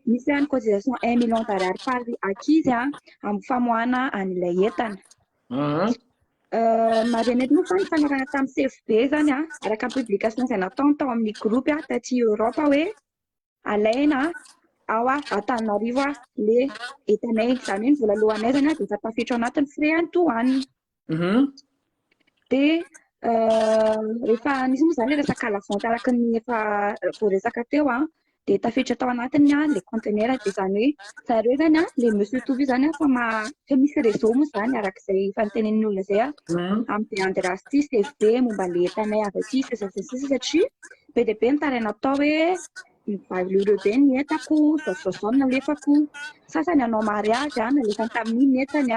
Speaker 3: misy ny cotisation 1 million d'ariary par akizy amin'ny famoahana an'ilay entana Marianette moa fa nifanarana tamin'ny CFB zany araka ny publication izay natao tao amin'ny groupe taty Europe hoe alaina ao Antananarivo le entanay izany hoe ny vola alohanay zany dia efa tafiditra ao anatin'ny frais antohaniny dia rehefa nisy moa zany le resaka lavante araka ny efa voaresaka teo dia tafiditra tao anatiny le conteneur dia zany hoe zareo zany le monsieur Tovi zany fa misy réseau moa zany arak'izay efa nitenenin'ny olona zay amin'ny andrasty CFB momba le entanay avy aty sisa satria be dia be nitaraina atao hoe mivaly ireo be ny entako zao nalefako sasany hanao mariage nalefany tamin'iny entany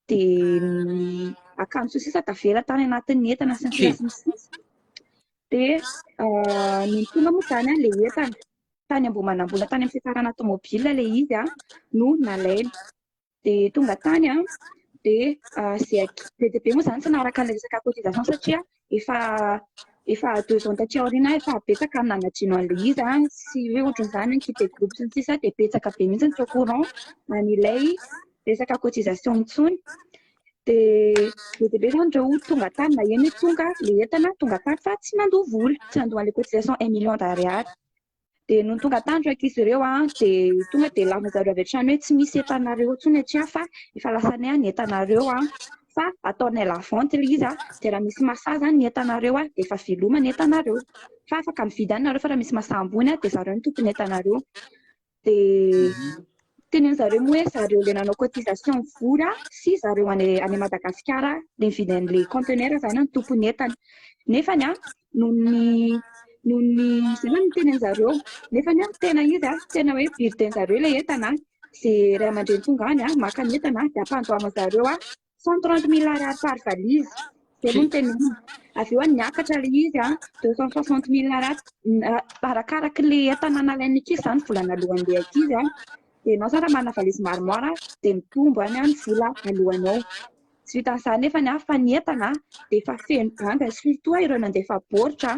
Speaker 3: dia ny akanjo sisa tavela tany anatin'ny entana sy ny sisa dia ny tonga moa zany le entana tany ambomanambola tany amin'ny fitarana tomobile le izy no nalaina dia tonga tany dia zay be dia be moa zany tsy naharaka ny resaka cotisation satria efa 2 ans taty aoriana efa betsaka nanadino an'ilay izy sy hoe ohatran'izany nkite groupe sy ny sisa dia betsaka be mihitsy ny tsy au courant an'ilay resaka cotisation intsony dia be zany ireo tonga tany na eny tonga le entana tonga tany fa tsy nandoha vola tsy nandoha an'ilay cotisation 1 million d'ariary dia no tonga tany raiky izy ireo dia tonga dia lavina zareo avy hatrany hoe tsy misy entanareo intsony atria fa efa lasany ny entanareo fa ataonay lavante ilay izy dia raha misy masaha zany ny entanareo dia efa velomany entanareo fa afaka mividy any nareo fa raha misy masaha ambony dia zareo ny tompony entanareo dia teneny zareo moa hoe zareo le nanao cotisation vola sy zareo any Madagasikara le mividy an'ilay conteneur zany ny tompony entana nefany noho ny zany ny teneny zareo nefany tena izy tena hoe birden zareo ilay entana izay ray aman-dreny tonga any maka ny entana dia ampandoavan zareo 130 000 ariary par valise zay moa ny teneny avy eo niakatra ilay izy 260 000 ariary arakaraka le entana nalainy akizy zany volana alohan'ilay akizy dia ianao zany raha manana valizy maromaro dia mitombo any ny vola alohanao tsy vitan'izany nefany fa ny entana dia efa feno banga surtout ireo nandefa baoritra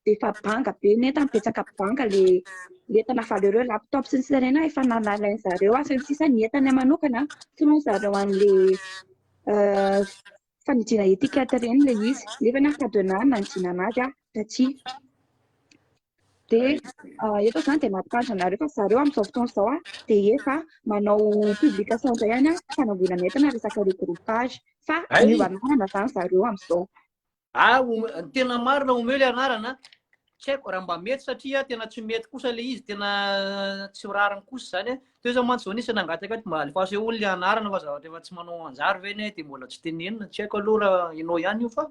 Speaker 3: dia efa banga be ny entana betsaka banga le entana valereo laptop sy ny sisa reny efa nalainy zareo sy ny sisa ny entana manokana tsy moa zareo an'ilay fanidina etikety reny ilay izy nefany kadona nanodina anazy taty dia eto zany dia mampitandrina anareo fa zareo amin'izao fotoana izao dia efa manao publication izay ihany fanangonana entana resaka regroupage fa miova anarana zany zareo amin'izao
Speaker 1: tena marina omeo le anarana tsy haiko raha mba mety satria tena tsy mety kosa le izy tena tsy rariny kosa zany teo zao mantsy zao nisy nangataka mba alefaso olo le anarana fa zavatra efa tsy manao anjary veny dia mbola tsy tenenina tsy haiko aloha raha ianao ihany io fa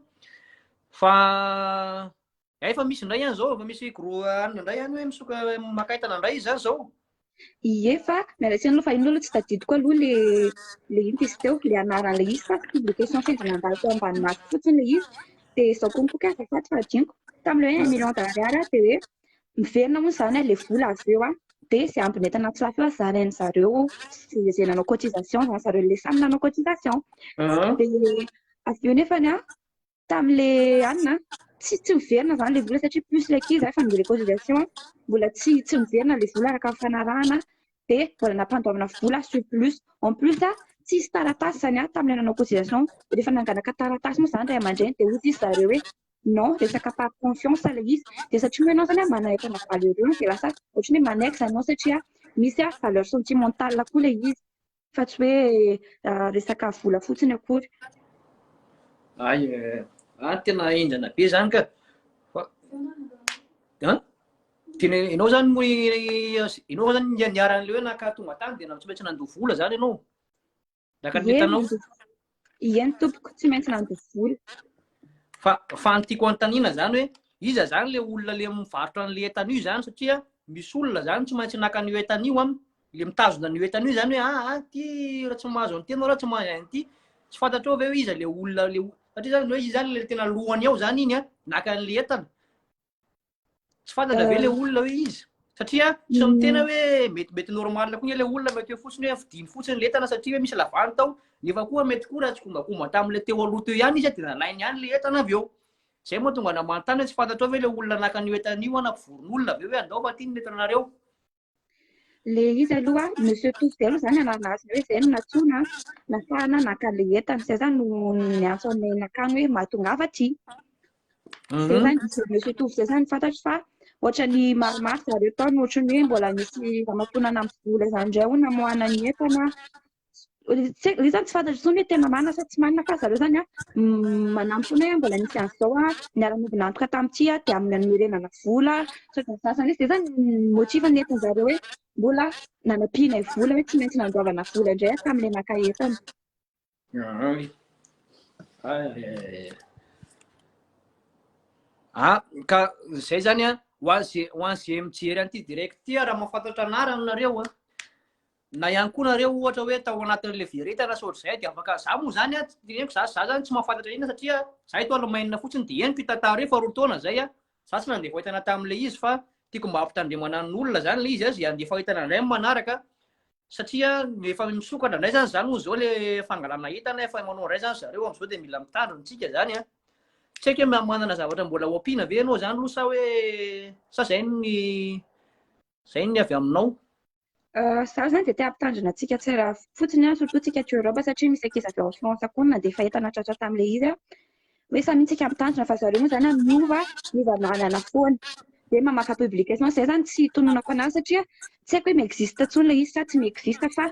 Speaker 1: efa misy indray ihany zao efa misy gros indray ihany hoe misoka makaitana indray izy zany zao
Speaker 3: Efa mialatsiny aloha fa iny aloha tsy tadidiko aloha le iny izy teo le anaran'ilay izy fa publication fiandry nandalo teo ambany masy fotsiny le izy dia izao konkoka afafaty fa adiniko tamin'ilay hoe 1 million d'ariary dia hoe miverina moa zany le vola avy eo dia izay ambiny entana tsy lafy eo zarainy zareo izay nanao cotisation zany zareo le samy nanao cotisation dia avy eo nefany tamin'ilay anina tsy miverina zany le vola satria plus le akizy fa le cotisation mbola tsy miverina le vola araka fanarahana dia mbola nampandoavana vola surplus en plus tsy hisy taratasy zany tamin'ilay nanao cotisation rehefa nanganaka taratasy moa zany ray aman-dreny dia hozy izy zareo hoe non resaka par confiance ilay izy dia satria moa ianao zany manana entana valereo dia lasa ohatrany hoe manaikitra ianao satria misy valeur sentimentale koa ilay izy fa tsy hoe resaka vola fotsiny akory
Speaker 1: tena enjana be zany ka tena ianao zany ianao zany niaran'le hoe naka tonga tany dia tsy maintsy nandoha vola zany ianao naka ny entanao
Speaker 3: eny tompoko tsy maintsy nandoha vola
Speaker 1: Fa ny tiako anontaniana zany hoe iza zany le olona le mivarotra an'le entana io zany satria misy olona zany tsy maintsy naka an'io entana io le mitazona an'io entana io zany hoe ty raha tsy mahazo an'ity anao raha tsy mahazo an'ity tsy fantatrao ve hoe iza le olona le satria zany hoe izy zany le tena lohany ao zany iny naka an'le entana tsy fantatra ve le olona hoe izy satria tsy mitena hoe mety normal koa le olona mety hoe fotsiny hoe vidiny fotsiny le entana satria hoe misy lavany tao nefa koa mety koa raha tsy kombakomba tamin'le teo aloha teo ihany izy de nalainy ihany le entana avy eo zay moa tonga namanontany hoe tsy fantatrao ve le olona naka an'io entana io na mpivoron'olona avy eo hoe andao fa ty ny entanareo
Speaker 3: le izy aloha monsieur Toufy aloha zany anarana azy hoe zay no natsoina nafahana naka le entana zay zany no niantso aminay nakany hoe mahatonga afa ty zay zany monsieur Toufy zay zany fantatro fa ohatrany maromaro zareo tao no ohatrany hoe mbola misy ramatonana amin'ny vola zany indray ho namoahana ny entana le zany tsy fantatro intsony hoe tena manana sa tsy manana fa zareo zany manampy foana hoe mbola nisy an'izao niara-mody nantoka tamin'ity dia amin'ny anomerenana vola sasany zay zany motiva ny entana zareo hoe mbola nanampiana vola hoe tsy maintsy nandoavana vola indray tamin'ilay naka entana
Speaker 1: ka zay zany ho an'izay mijery an'ity direct ty raha mahafantatra anarany nareo na ihany koa nareo ohatra hoe tao anatin'le veretana sa ohatr'izay dia afaka za moa zany teneniko za zany tsy mahafantatra ina satria za to alomainina fotsiny dia henoko hitantara hoe faharoa taona zay za tsy nandefa hitana tamin'le izy fa tiako mba hampitandremana n'olona zany le izy azy andefa hitana indray manaraka satria efa misokatra indray zany zany moa zao le fangalana entana efa manao indray zany zareo am'izao dia mila mitandrontsika zany tsy haiko hoe manana zavatra mbola hoampiana ve anao zany aloha sa hoe sa zay ny avy aminao
Speaker 3: za zany dia te hampitandrina antsika tsara fotsiny surtout tsika aty Europa satria misy ankizy avy ao France koa nandefa entana tratra tamin'le izy hoe samy tsika mitandrina fa zareo moa zany miovananana foana dia mamaka publication zay zany tsy tononako anazy satria tsy haiko hoe miexiste intsony le izy sa tsy miexiste fa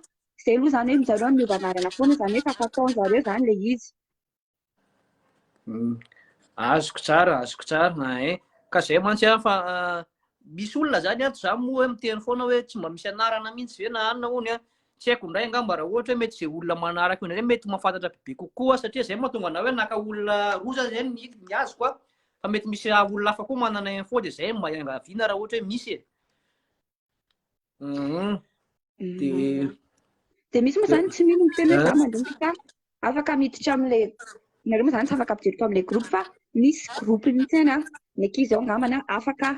Speaker 3: zay aloha zany hoe zareo miovanarana foana zany hoe fa fataon-zareo zany le izy
Speaker 1: azoko tsara ka zay mantsy fa misy olona zany ato za moa hoe miteny foana hoe tsy mba misy anarana mihitsy ve na anona hony tsy haiko indray angamba raha ohatra hoe mety zay olona manaraka io indray mety mahafantatra bebe kokoa satria zay mahatonga na hoe naka olona roa zany ny azoko fa mety misy olona hafa koa manana info dia zay mba iangaviana raha ohatra hoe misy
Speaker 3: dia misy moa zany tsy mino miteny hoe za mandiniky fa afaka miditra amin'le nareo moa zany tsy afaka ampidiriko amin'le groupe fa misy groupe mihitsy any ny ankizy ao angambany afaka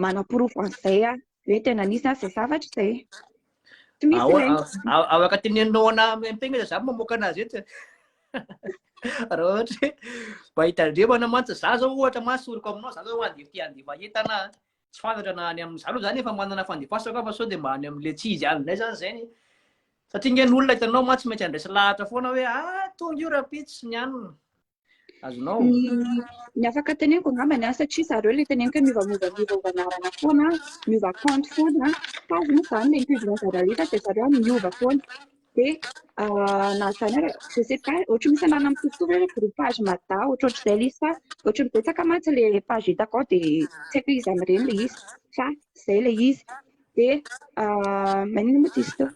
Speaker 3: manam-porofo an'izay hoe tena nisy zay zavatra zay tsy misy ireny
Speaker 1: afaka teneninao ana mempegna za mamoaka anazy eto raha ohatra hoe mba hitandremana mantsy za zao ohatra mahasoriko aminao za zao andefa entana tsy fantatra na any amin'ny za aloha zany efa manana fandefasako fa sao dia mba any amin'le tsy izy any indray zany zay satria nge ny olona hitanao mantsy maintsy andresy lahatra foana hoe tonga io rapitsy ny anina azonao
Speaker 3: ny afaka teneniko angambany satria zareo le teneniko hoe miovanarana foana miova compte foana pazy moa zany le mipivina zareo dia zareo miova foana dia na zany je sais pas ohatra misy anarana mitovitovy hoe groupe page mada ohatrohatr'izay le izy fa ohatra mibetsaka mantsy le page hitako ao dia tsy haiko izy amin'ireny le izy fa zay le izy dia manino moa tsisy teo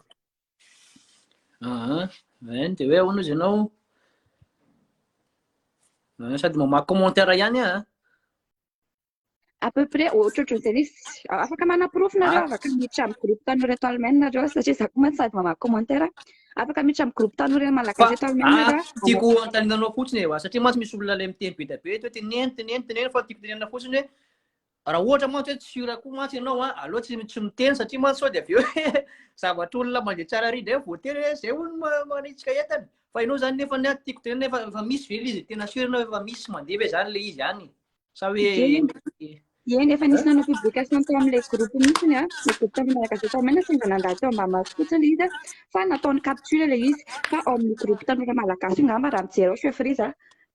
Speaker 1: dia hoe ahoana izy ianao sady mamaky commentaire ihany
Speaker 3: à peu près ohatrohatr'izay izy afaka manaporofo nareo afaka miditra amin'ny groupe tanora eto Allemagne nareo satria za koa mantsy sady mamaky commentaire afaka miditra amin'ny groupe tanora malagasy eto Allemagne nareo
Speaker 1: tiako antaninanao fotsiny satria mantsy misy olona le miteny be da be hoe teneny fa tiako tenenina fotsiny hoe raha ohatra mantsy hoe tsy sura koa mantsy ianao aleo tsy miteny satria mantsy sao dia avy eo zavatra olona mandeha tsara ry indray voatery hoe zay olona manitsika entana fa ianao zany nefa tiako tenena efa misy ve le izy tena sura ianao efa misy mandeha ve zany le izy any sa hoe
Speaker 3: eny efa nisy nanao publication teo amin'ilay groupe mihitsiny le groupe tamin'ny malagasy eto Allemagne sendra nandalo teo ambamaso fotsiny le izy fa nataony capture le izy fa ao amin'ny groupe tanora malagasy io ngamba raha mijery ao chefrise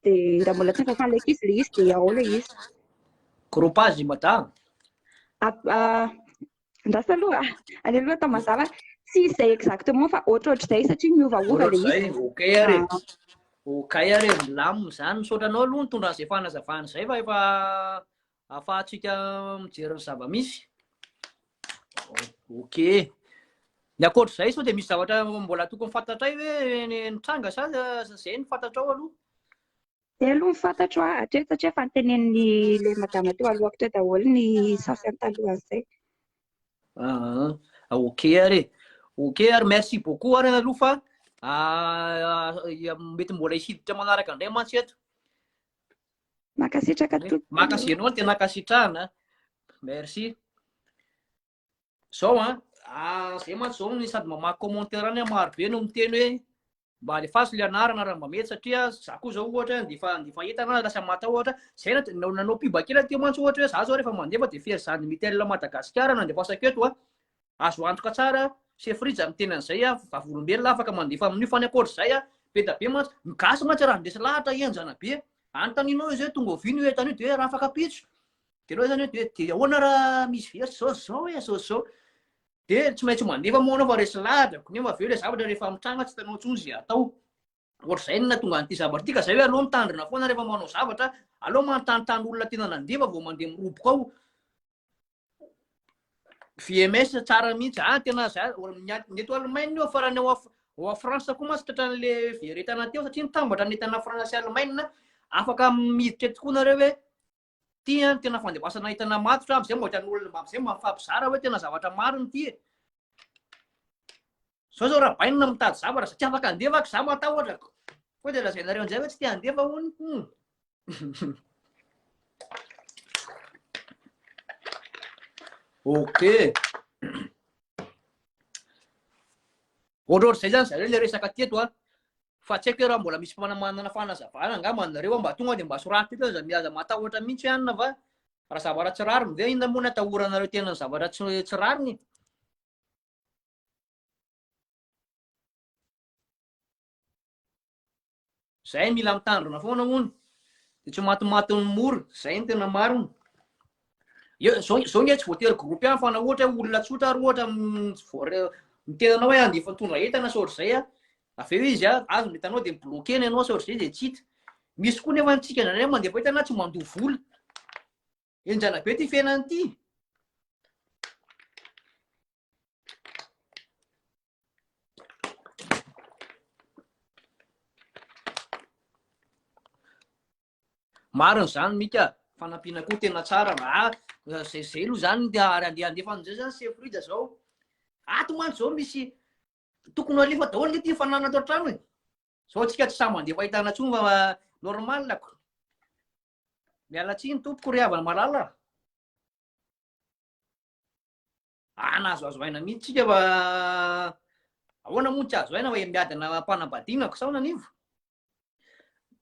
Speaker 3: dia raha mbola tsy nifafanleky izy le izy dia ao le izy
Speaker 1: groupe mada
Speaker 3: ndrasa aloha alealoha atao mazava tsy izay exactement fa ohatrohatr'izay satria miovaova le izy
Speaker 1: okay are milamina zany misaotra anao aloha nitondra an'izay fanazavana izay fa efa ahafahantsika mijery ny zava-misy okay ny akoatr'izay sao dia misy zavatra mbola tokony fantatray hoe nitranga sa zay ny fantatrao aloha
Speaker 3: Dia aloha ny fantatro hatreto satria efa notenenin'ny ilay madama teo alohako teo daholo ny sasany taloha izay.
Speaker 1: Ok ary. Ok ary, merci beaucoup ary aloha fa mety mbola hisiditra manaraka indray mantsy eto.
Speaker 3: Mankasitraka tompoko.
Speaker 1: Makasy anao tena kasitrahana. Merci. Zao zay mantsy zao ny sady mamaky commentaire any maro be no miteny hoe mba alefaso le anarana raha mba mety, satria za koa zao ohatra defa hitana lasa mata ohatra zay nanao pibakela teo mantsy ohatra hoe za zao rehefa mandefa de fery zany mitely Madagasikara nandefa saketo azo antoka tsara chef Frija miteny an'izay vavolombelona afaka mandefa amin'io fa ny akory zay be da be mantsy migasy mantsy raha ndesy lahatra enjana be anotaninao izy hoe tonga ovino io etany de hoe raha afaka pitso de anao zany hoe de ahoana raha misy very zao hoe zao de tsy maintsy mandefa moa anao fa resy lahatra nefa aveo le zavatra rehefa mitranga tsy tanao tsony zay atao ohatra zay na tonga an'ity zavatra ity ka zay hoe aleo mitandrina foana rehefa manao zavatra aleo manontanytany olona tena nandefa vao mandeha miroboka ao. VMS tsara mihitsy tena zay neto Allemagne io farany ao France koa mantsy tratran'le veretana teo satria nitambatra netana France Allemagne afaka miditra tokoa nareo hoe ty tena fandefasana hitana matotra am'izay mba hitan'olona am'izay mafampizara hoe tena zavatra mariny ty zao raha bainina mitady zavatra satria afaka andefaka za matahotra koa de lazainareo an'izay hoe tsy tia andefa hony. Ok. Ohatrohatra zay zany zareo le resaka teto fa tsy haiko raha mbola misy manana fanazavana angamba nareo mba tonga de mba soratra teto za matahotra mihitsy anina va raha zavatra tsy rariny ve inona moa natahoranareo tena zavatra tsy rariny. Zay mila mitandrina foana hony de tsy matimatin'ny moro zay ny tena mariny. Zao nge tsy voatery groupe any fa na ohatra olona tsotra ary ohatra mitenanao hoe andefa tondra entana sôtry zay aveo izy azo metanao de mibloqueny anao sôtry zay de tsy hita. Misy koa nefa ntsika nanay mandefa entana tsy mandoa vola enjana be ty fiainany ty. Mariny zany mika fanampiana koa tena tsara zay aloha zany andefa an'izay zany chef Frija zao ato mantsy zao misy tokony alefa daholo nge ty fanana ato an-trano zao tsika tsy samy mandefa hitana tsony fa normal ako miala tsiny tompoko ry havana malala nahazoazo aina mihitsy tsika fa ahoana moa tsy azo aina fa miadana mpanambadinako sao nanivo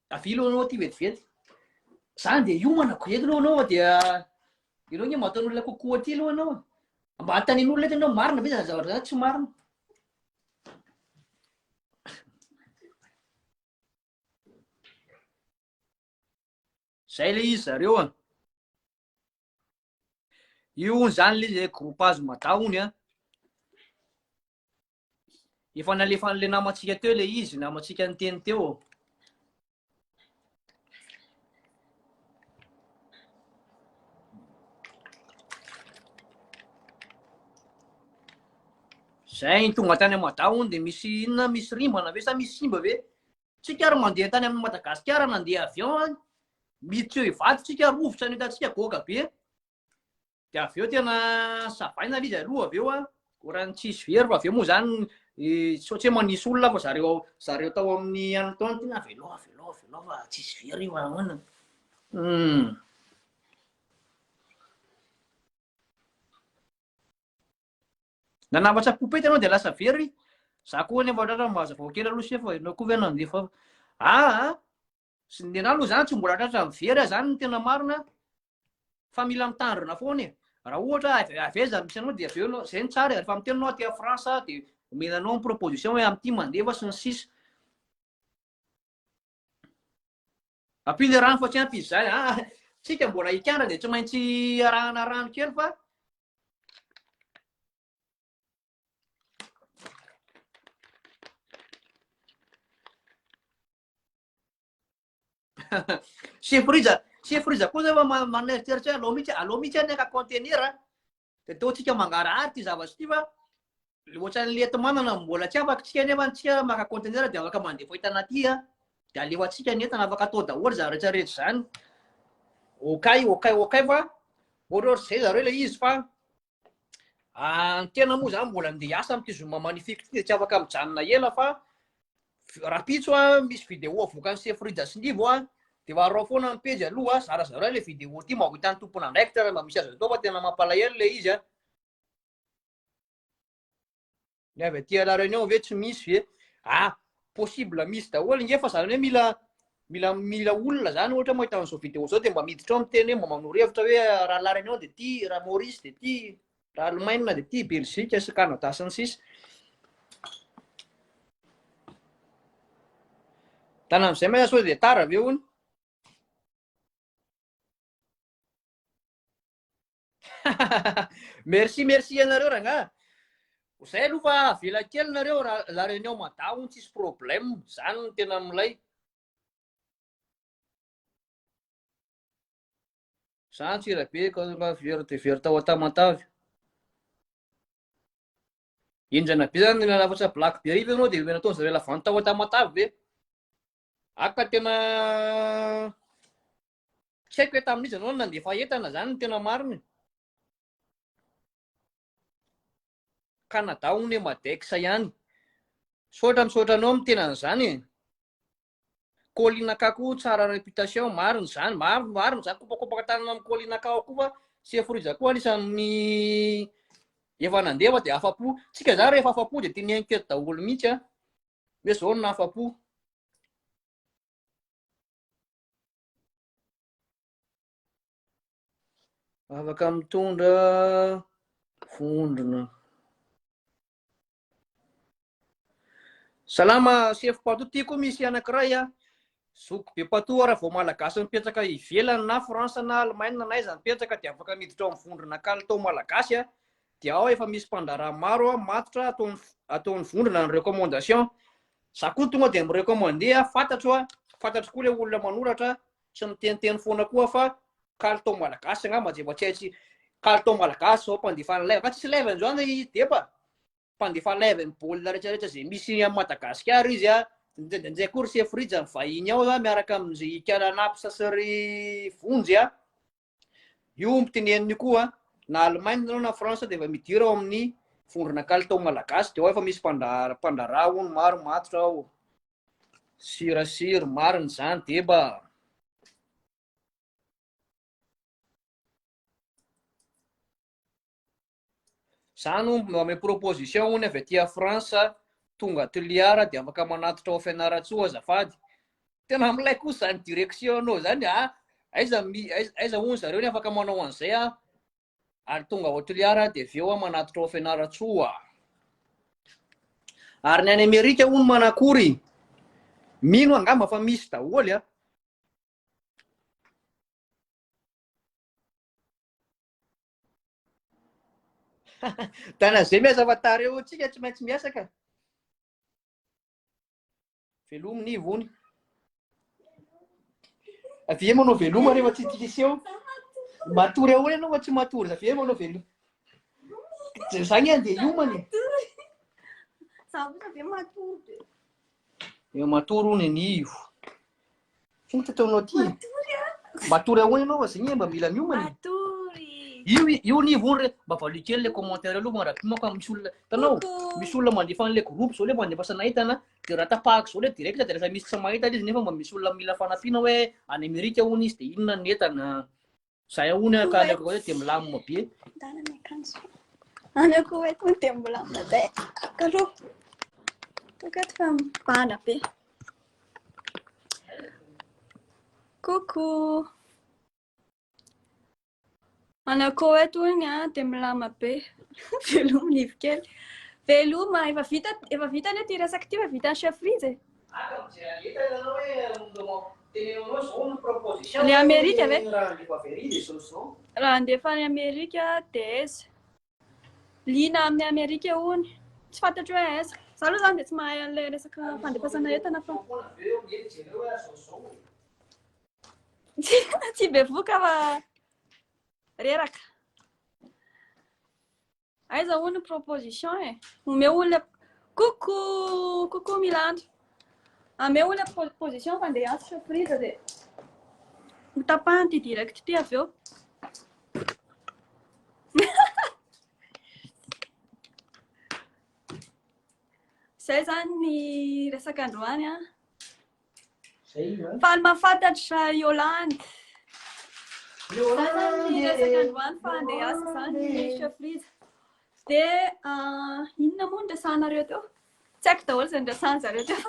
Speaker 1: avilo anao ty vetivety zany de iomanako eto aloha anao dia ianao nge mataon'olona kokoa ty aloha anao mba antanin'olona eto anao marina ve zavatra zany tsy marina. Zay le izy zareo io zany le groupage matahony efa nalefan'le namatsika teo le izy namatsika niteny teo zay tonga tany Madahony de misy inona misy rimbana ve sa misy simba ve tsika ary mandeha tany amin'ny Madagasikara nandeha avion miditra eo ivato tsika rovotra ny hitantsika goka be de aveo tena savaina izy aloha aveo orany tsisy very fa aveo moa zany tsy hoe manisy olona fa zareo tao amin'ny anotany tena velova fa tsisy very io ahoana. Nanavatra popety anao de lasa very za koa nefa tratra mba hazavao kely aloha sefa ianao koa ve nandefa sy nena aloha zany tsy mbola tratra mivery zany ny tena marina fa mila mitandrina foana raha ohatra aveza misy anao de aveo zay ny tsara rehefa mitenanao aty France de omenanao ny proposition hoe am'ty mandefa sy ny sisa ampile rano fa tsy ampy izy zay tsika mbola hikandra de tsy maintsy arahana rano kely fa chef Frija koa zay fa maneriteritry aloha mihitsy any aka conteneur de teo tsika mangarahary ty zavatra ty fa ohatran'le eto manana mbola tsy afaka tsika nefa tsika maka conteneur de afaka mandefa hitana ty dia aleoantsika ny entana afaka atao daholo za rehetrarehetra zany. Okay fa ohatrohatry zay zareo ilay izy fa tena moa zany mbola andeha hiasa am'ty zoma magnifique ty, tsy afaka mijanona ela fa rapitso misy vidéo avokany chef Frida Sinivo dia varao foana amin'ny page aloha zarazareo le vidéo ty mba ho hitan'ny tompona ndraiky tena mba misy azy atao fa tena mampalahelo le izy ny avy aty La Réunion ve tsy misy ve possible misy daholo ngefa zany hoe mila olona zany ohatra mahita an'izao vidéo zao dia mba miditra ao miteny hoe mba manoro hevitra hoe raha La Réunion dia ty, raha Maurice dia ty, raha Allemagne dia ty, Belgique sy Canada sy ny sisa. Tana amin'izay ma sao dia tara ve hony? merci anareo ranga. Zay aloha fa avela kely nareo La Réunion madao tsisy problème zany no tena milay. Zany tsira be ka very tao Tamatavy. Indrana be zany na lafatra Blackberry ve anao dia menatao zareo lavany tao Tamatavy ve? Aka tena tsy haiko hoe tamin'izy anao nandefa entana zany no tena mariny. Canada hono Madex ihany. Sotra misaotranao amin'ny tenan'izany. Kolinaka koa tsara réputation mariny zany, mariny zany kopakopaka tanana amin'ny Kolinaka koa fa Chef Frida koa anisan'ny efa nandefa dia afapo. Tsika zany rehefa afapo dia tiany enquête daholo mihitsy hoe zao no afapo. Afaka mitondra vondrona. Salama Chef Pato, ty koa misy anankiray zoko be pato raha vao malagasy mipetraka ivelany na France na Allemagne na aiza mipetraka dia afaka miditra amin'ny vondrona kalitao malagasy dia ao efa misy mpandarà maro matotra ataony vondrona ny recommandation. Za koa tonga dia mirecommande fantatro koa le olona manoratra tsy miteniteny foana koa fa kalitao malagasy angamba dia tsy haitsy kalitao malagasy zao mpandefana live fa tsisy live an'izao izy depa mpandefa live ny baolina rehetrarehetra zay misy amin'ny Madagasikara izy ndraindray koa Chef Frida vahiny ao miaraka amin'izay Kalanapsa sy ry Vonjy io miteneniny koa na Allemagne na France dia efa midira ao amin'ny vondrona kalitao malagasy dia ao efa misy mpandarà hono maro matotra ao. Sirasiro mariny zany deba. Zany ame proposition hono avy aty France tonga Toliara dia afaka manatitra ao Fianaratsoa azafady. Tena milay kosa zany direction anao zany aiza hono zareo ny afaka manao an'izay ary tonga ao Toliara dia avy eo manatitra ao Fianaratsoa. Ary ny any Amerika hono manakory mino angamba fa misy daholo tana zay miasa fatary eo tsika tsy maintsy miasa ka. Velomo ny ivony. Avy manao velomo rehefa tsy tiliseo. Matory ao ianao fa tsy matory avy manao velomo. Zany andeha iomany. Matory hono ny ivo. Fino tataonao ty. Matory ao ianao fa zany mba mila miomany. Io ny ivony re mba valu kely le commentaire aloha maraky mako misy olona tanao misy olona mandefa an'le groupe zao le mandefa sanahitana dia raha tapahako zao le direct dia rehefa misy tsy mahita izy nefa mba misy olona mila fanampiana hoe any Amerika hono izy dia inona ny entana zay hono ka aleko hoe dia milamina be.
Speaker 4: Ana ko eto dia milamina be. Karo. Tokat fa mbana be. Coucou. Ana ko eto dia milamina be. Velomo ny ivokely. Velomo efa vita ny ty resaka ty fa vita ny Chef Frida. Le Amerika ve? Raha andefa any Amerika dia aiza? Liana amin'ny Amerika hono. Tsy fantatro hoe aiza. Za aloha zany dia tsy mahay an'ilay resaka fandefasana entana fa. Tsy be voka fa reraka. Aiza hono proposition Omeo olona coucou Milando. Ameo ilay position fandeha antitra friza dia ho tapahany ty direct ty avy eo. Zay zany ny resaka androany a. Fa ny mahafantatra Yolande. Zay zany ny resaka androany fa andeha asa zany chef friza. Dia inona moa ny resahanareo teo? Tsy haiko daholo izay niresahany zareo teo.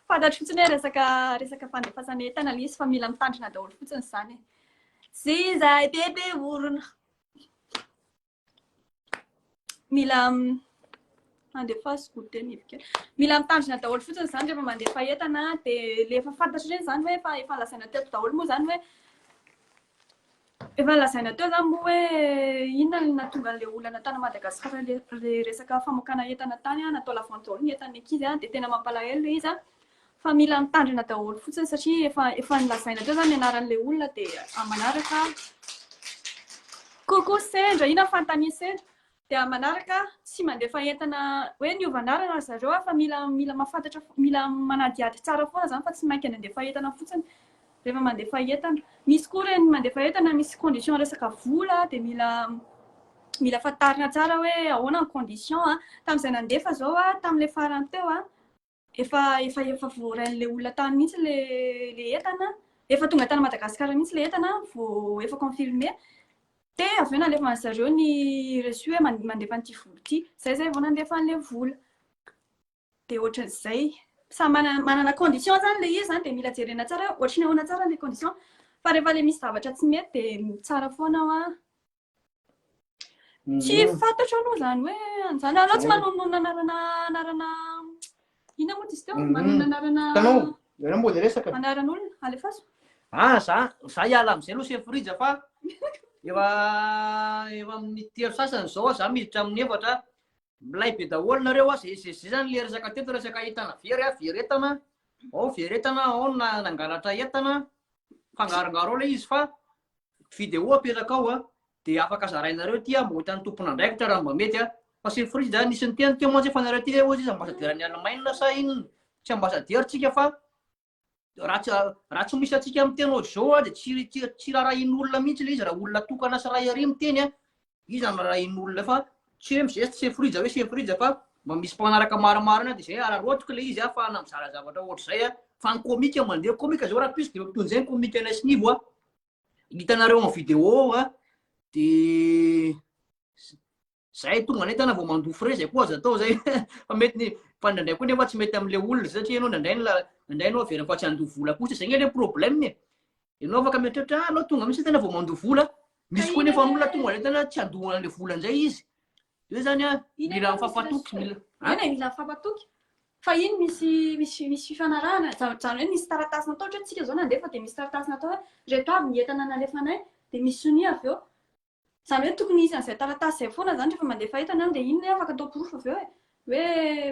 Speaker 4: Fantatro fotsiny hoe resaka fandefasana entana ilay izy fa mila mitandrina daholo fotsiny izany. Zay bebe orona. Mila mandefa godeny kely. Mila mitandrina daholo fotsiny izany rehefa mandefa entana dia rehefa fantatra ireny izany hoe efa lazaina teo daholo moa izany hoe efa lazaina teo izany moa hoe inona no nahatonga an'ilay olana tany Madagasikara ilay resaka famokana entana tany natao lavantolo ny entan'ny ankizy dia tena mampalahelo ilay izy fa mila mitandrina daholo fotsiny satria efa nilazaina teo izany ny anaran'ilay olona dia amanaraka kokoa sendra ina fantania sendra. Dia manaraka tsy mandefa entana hoe niovanarana zareo fa mila mahafantatra mila manadiady tsara foana zany fa tsy mainka nandefa entana fotsiny rehefa mandefa entana. Misy koa reny mandefa entana misy condition resaka vola dia mila fantarina tsara hoe ahoana ny condition tamin'izay nandefa zao tamin'ilay farany teo efa voarain'ilay olona tany mihitsy le entana efa tonga tany Madagasikara mihitsy le entana vao efa confirmé. Dia avy eo nalefa an'ny zareo ny reçu hoe mandefa an'ity vola ity. Zay vao nandefa an'ilay vola. Dia ohatran'izay. Samy manana condition zany ilay izy dia mila jerena tsara ohatry ny ahoana tsara ilay condition. Fa rehefa ilay misy zavatra tsy mety dia tsara foana tsy fantatro anao zany hoe anjany. Anao tsy manonona anarana inona moa izy teo? Manonona anarana anaran'olona alefaso.
Speaker 1: Za hiala amin'izay aloha chef friza fa efa amin'ny telo sasany zao za miditra amin'ny efatra milay be daholo nareo zay zany le resaka teto resaka entana veretana ao nangalatra entana fangarongaro ao le izy fa vidéo apetraka ao dia afaka zarainareo ty mba hitan'ny tompon'andraikitra raha mba mety fa chef friza nisy ny teny teo mantsy efa nareo ty hoe izy ambasadiran'ny Allemagne sa inona tsy ambasadirantsika fa raha tsy misy atsika amin'ny teny zao dia tsy raha in'olona mihitsy le izy raha olona tokana sy raha ery miteny izy raha in'olona fa tsy hoe mizesty chef friza fa mba misy mpanaraka maromaro dia zay ararotiko le izy fa na mizara zavatra ohatr'izay fa ny komika mandeha komika zao raha plus dia toy ny komika anay Snivo hitanareo amin'ny vidéo dia zay tonga netana vao mandofo re zay koa azo atao zay fa mety ny fandrandray koa nefa tsy mety amin'ilay olona satria ianao nandray anao averina fa tsy handofo vola kosa zay le problème ianao afaka mieritreritra anao tonga misy tena vao mandofo vola misy koa nefa olona tonga netana tsy handohana an'ilay vola nizay izy io zany mila mifampatoky
Speaker 4: mila mifampatoky fa iny misy fifanarahana zany hoe misy taratasy natao ohatra tsika zao nandefa dia misy taratasy natao hoe reto avy ny entana nalefanay dia misy sonia avy eo zany hoe tokony izy an'izay taratasy zay foana zany rehefa mandefa entana dia iny afaka atao proof avy eo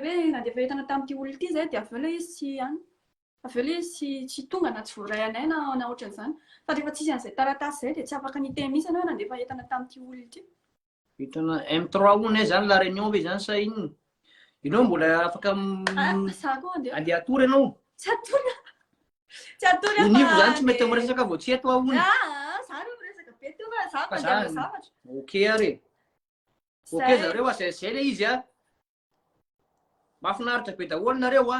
Speaker 4: hoe nandefa entana tamin'ity olona ity zay dia avy eo ilay izy tsy tonga na tsy voaray anay na ohatran'izany fa rehefa tsisy an'izay taratasy zay dia tsy afaka niteny mihitsy hoe nandefa entana tamin'ity olona ity.
Speaker 1: Hitana M3 onay zany la réunion ve zany sa inona ianao mbola afaka andeha atory ianao
Speaker 4: tsy atory
Speaker 1: inivo zany tsy mety miresaka vao tsy eto ahony ok ary ok zareo zay le izy mahafinaritra be daholo nareo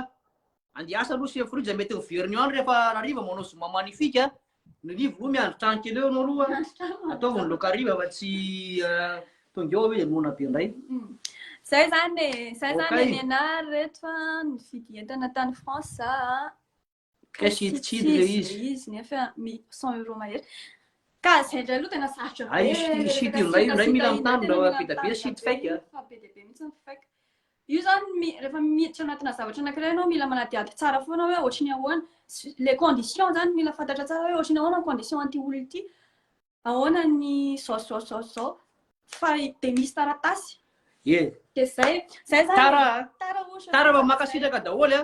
Speaker 1: andeasa aloha chef friza mety miveriny andro rehefa hariva manao zoma magnifique ninivo aloha miandro trano kely eo anao aloha ataovy ny loka hariva fa tsy tonga eo hoe mona be indray
Speaker 4: zay zany nianary reto fa nividy entana tany France
Speaker 1: kasiditsidy le
Speaker 4: izy nefa 100 € mahery ka zay indray aloha tena sarotra
Speaker 1: sidy indray mila mitandro be da be sidy faika
Speaker 4: be dia be mihitsy ny faika io zany rehefa miditra anatina zavatra anankiray ianao mila manadiady tsara foana hoe ohatry ny ahoana les conditions zany mila fantatra tsara hoe ohatry ny ahoana ny condition an'ity olona ity ahoana ny zao fa dia misy taratasy dia zay zany
Speaker 1: tara mba makasitraka daholo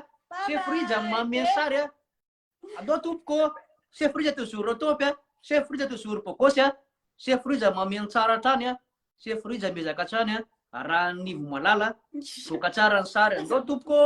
Speaker 1: chef friza mameno sary adao tompoko chef friza toujours retompy chef friza toujours bokosy chef friza mameno tsara trany chef friza mezaka trany raha nivo malala boka tsara ny sary andao tompoko